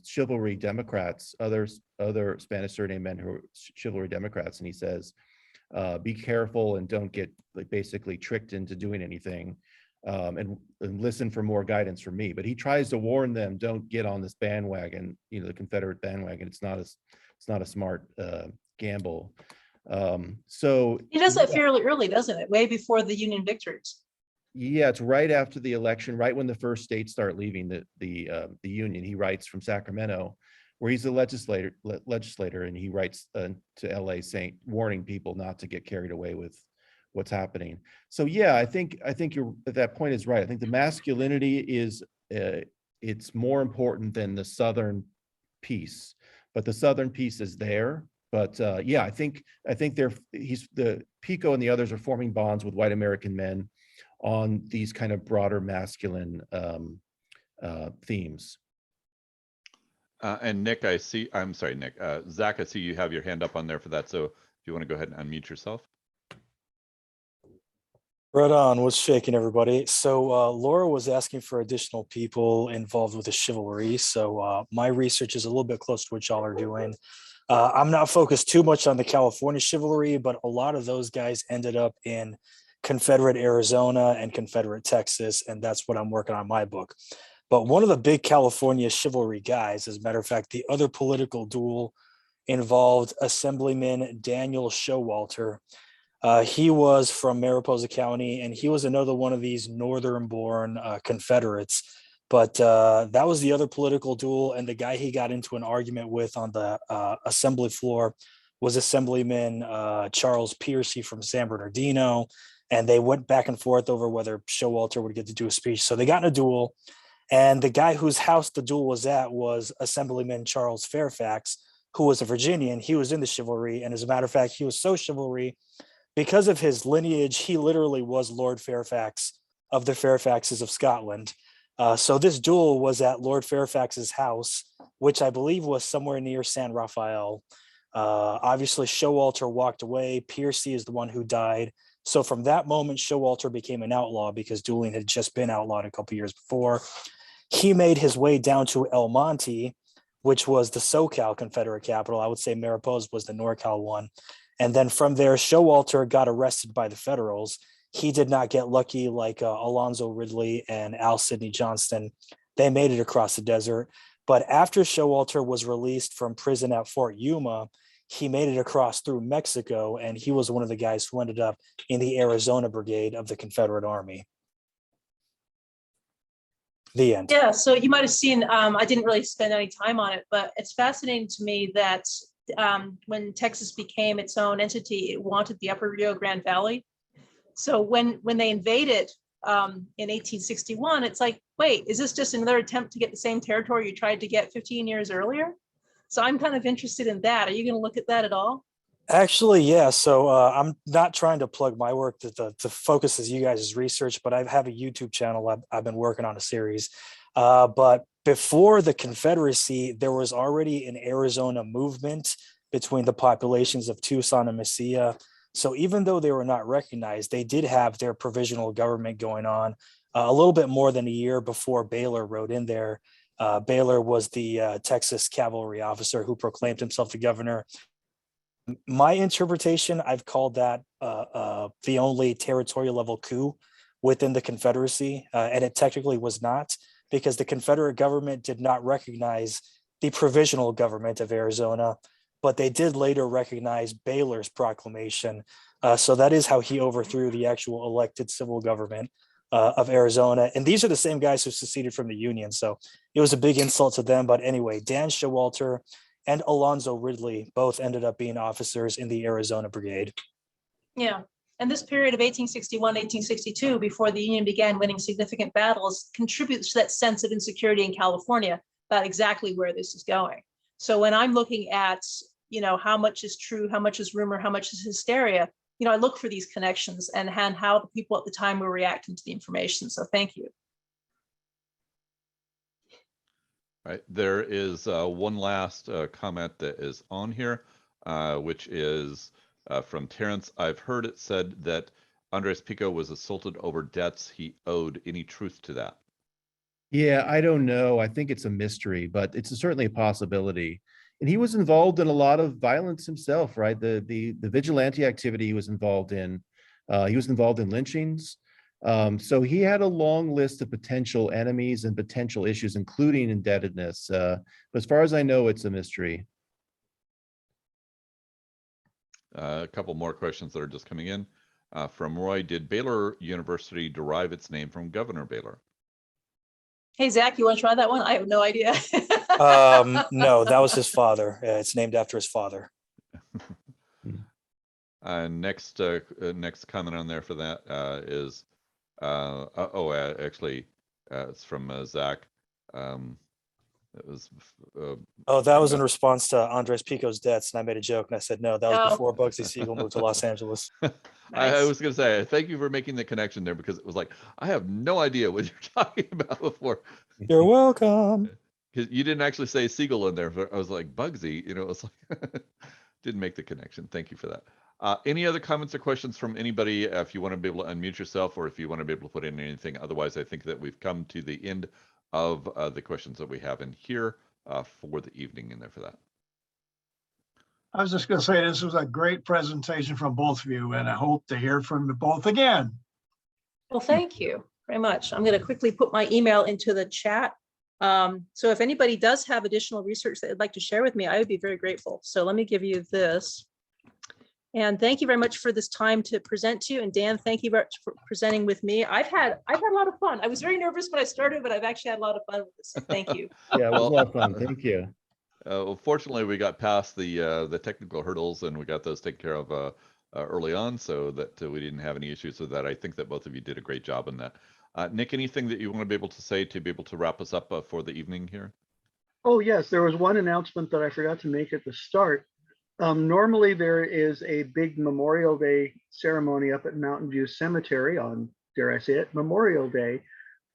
chivalry Democrats, other Spanish surname men who are chivalry Democrats, and he says, be careful and don't get basically tricked into doing anything, and listen for more guidance from me. But he tries to warn them, don't get on this bandwagon, the Confederate bandwagon. It's not a smart gamble. So He does that fairly early, doesn't it? Way before the Union victories. Yeah, it's right after the election, right when the first states start leaving the Union. He writes from Sacramento, where he's a legislator, and he writes to LA warning people not to get carried away with what's happening. So yeah, I think you're that point is right. I think the masculinity is it's more important than the Southern piece, but the Southern piece is there. But yeah, I think the Pico and the others are forming bonds with white American men on these kind of broader masculine themes. And Nick, I'm sorry, Nick. Zach, I see you have your hand up on there for that. So if you want to go ahead and unmute yourself. Right on. What's shaking, everybody? So Laura was asking for additional people involved with the chivalry. So my research is a little bit close to what y'all are doing. I'm not focused too much on the California chivalry, but a lot of those guys ended up in Confederate Arizona and Confederate Texas, and that's what I'm working on in my book. But one of the big California chivalry guys, as a matter of fact, the other political duel involved Assemblyman Daniel Showalter. He was from Mariposa County, and he was another one of these northern-born Confederates. But that was the other political duel, and the guy he got into an argument with on the assembly floor was Assemblyman Charles Piercy from San Bernardino, and they went back and forth over whether Showalter would get to do a speech. So they got in a duel, and the guy whose house the duel was at was Assemblyman Charles Fairfax, who was a Virginian. He was in the chivalry, and as a matter of fact, he was so chivalry because of his lineage. He literally was Lord Fairfax of the Fairfaxes of Scotland. So this duel was at Lord Fairfax's house, which I believe was somewhere near San Rafael. Obviously, Showalter walked away. Piercy is the one who died. So from that moment, Showalter became an outlaw because dueling had just been outlawed a couple years before. He made his way down to El Monte, which was the SoCal Confederate capital. I would say Mariposa was the NorCal one. And then from there, Showalter got arrested by the Federals. He did not get lucky like Alonzo Ridley and Al Sidney Johnston. They made it across the desert. But after Showalter was released from prison at Fort Yuma, he made it across through Mexico, and he was one of the guys who ended up in the Arizona Brigade of the Confederate Army. The end. Yeah, so you might have seen, I didn't really spend any time on it, but it's fascinating to me that when Texas became its own entity, it wanted the Upper Rio Grande Valley. So when they invaded in 1861, it's like, wait, is this just another attempt to get the same territory you tried to get 15 years earlier? So I'm kind of interested in that. Are you going to look at that at all? Actually, yeah. So I'm not trying to plug my work. The focus is you guys' research, but I have a YouTube channel. I've been working on a series. But before the Confederacy, there was already an Arizona movement between the populations of Tucson and Mesilla. So even though they were not recognized, they did have their provisional government going on a little bit more than a year before Baylor rode in there. Baylor was the Texas cavalry officer who proclaimed himself the governor. My interpretation, I've called that the only territorial level coup within the Confederacy, and it technically was not, because the Confederate government did not recognize the provisional government of Arizona, but they did later recognize Baylor's proclamation. So that is how he overthrew the actual elected civil government of Arizona. And these are the same guys who seceded from the Union. So it was a big insult to them. But anyway, Dan Showalter and Alonzo Ridley both ended up being officers in the Arizona Brigade. Yeah. And this period of 1861, 1862, before the Union began winning significant battles, contributes to that sense of insecurity in California about exactly where this is going. So when I'm looking at, how much is true, how much is rumor, how much is hysteria, I look for these connections and how the people at the time were reacting to the information. So thank you. All right, there is one last comment that is on here, which is from Terrence. I've heard it said that Andres Pico was assaulted over debts he owed. Any truth to that? Yeah, I don't know. I think it's a mystery, but it's certainly a possibility. And he was involved in a lot of violence himself, right? The vigilante activity he was involved in. He was involved in lynchings. So he had a long list of potential enemies and potential issues, including indebtedness. But as far as I know, it's a mystery. A couple more questions that are just coming in. From Roy, did Baylor University derive its name from Governor Baylor? Hey, Zach, you want to try that one? I have no idea. No, that was his father. It's named after his father. Next comment on there for that is, actually, it's from Zach. It was. That was in response to Andres Pico's debts, and I made a joke, and I said, no, that was before Bugsy Siegel moved to Los Angeles. I was going to say, thank you for making the connection there, because it was like, I have no idea what you're talking about before. You're welcome. Because you didn't actually say Siegel in there. I was like, Bugsy, it was like, didn't make the connection. Thank you for that. Any other comments or questions from anybody? If you want to be able to unmute yourself, or if you want to be able to put in anything. Otherwise, I think that we've come to the end of the questions that we have in here for the evening in there for that. I was just going to say, this was a great presentation from both of you, and I hope to hear from you both again. Well, thank you very much. I'm going to quickly put my email into the chat. So if anybody does have additional research that they'd like to share with me, I would be very grateful. So let me give you this. And thank you very much for this time to present to you. And Dan, thank you very much for presenting with me. I've had a lot of fun. I was very nervous when I started, but I've actually had a lot of fun with this. So thank you. Yeah, it was a Well, lot of fun. Thank you. Well, fortunately, we got past the technical hurdles and we got those taken care of early on, so that we didn't have any issues with that. I think that both of you did a great job in that. Nick, anything that you want to be able to say to be able to wrap us up for the evening here? Oh, yes, there was one announcement that I forgot to make at the start. Normally there is a big Memorial Day ceremony up at Mountain View Cemetery on, dare I say it, Memorial Day.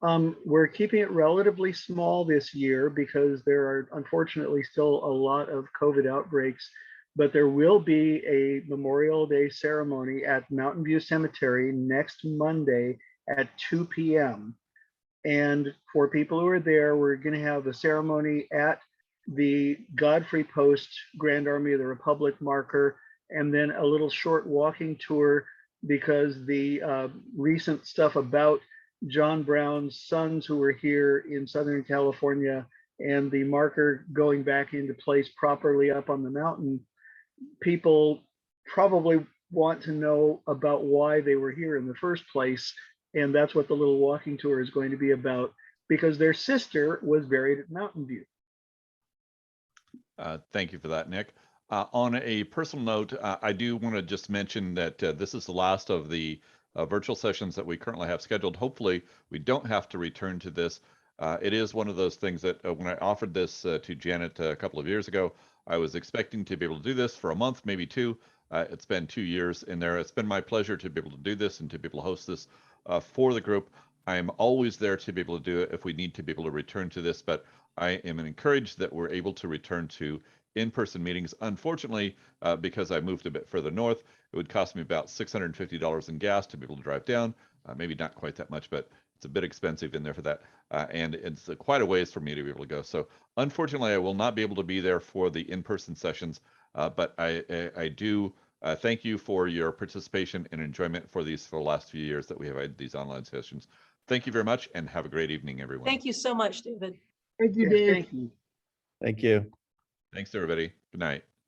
We're keeping it relatively small this year because there are unfortunately still a lot of COVID outbreaks, but there will be a Memorial Day ceremony at Mountain View Cemetery next Monday at 2 p.m. And for people who are there, we're going to have a ceremony at the Godfrey Post Grand Army of the Republic marker, and then a little short walking tour because the recent stuff about John Brown's sons who were here in Southern California and the marker going back into place properly up on the mountain, people probably want to know about why they were here in the first place. And that's what the little walking tour is going to be about, because their sister was buried at Mountain View. Thank you for that, Nick. On a personal note, I do want to just mention that this is the last of the virtual sessions that we currently have scheduled. Hopefully, we don't have to return to this. It is one of those things that when I offered this to Janet a couple of years ago, I was expecting to be able to do this for a month, maybe two. It's been 2 years in there. It's been my pleasure to be able to do this and to be able to host this for the group. I am always there to be able to do it if we need to be able to return to this, but I am encouraged that we're able to return to in-person meetings. Unfortunately, because I moved a bit further north, it would cost me about $650 in gas to be able to drive down. Maybe not quite that much, but it's a bit expensive in there for that. And it's quite a ways for me to be able to go. So unfortunately, I will not be able to be there for the in-person sessions, but I do thank you for your participation and enjoyment for the last few years that we have had these online sessions. Thank you very much and have a great evening, everyone. Thank you so much, David. Thank you, Yes, Dave. thank you. Thank you. Thanks, everybody. Good night.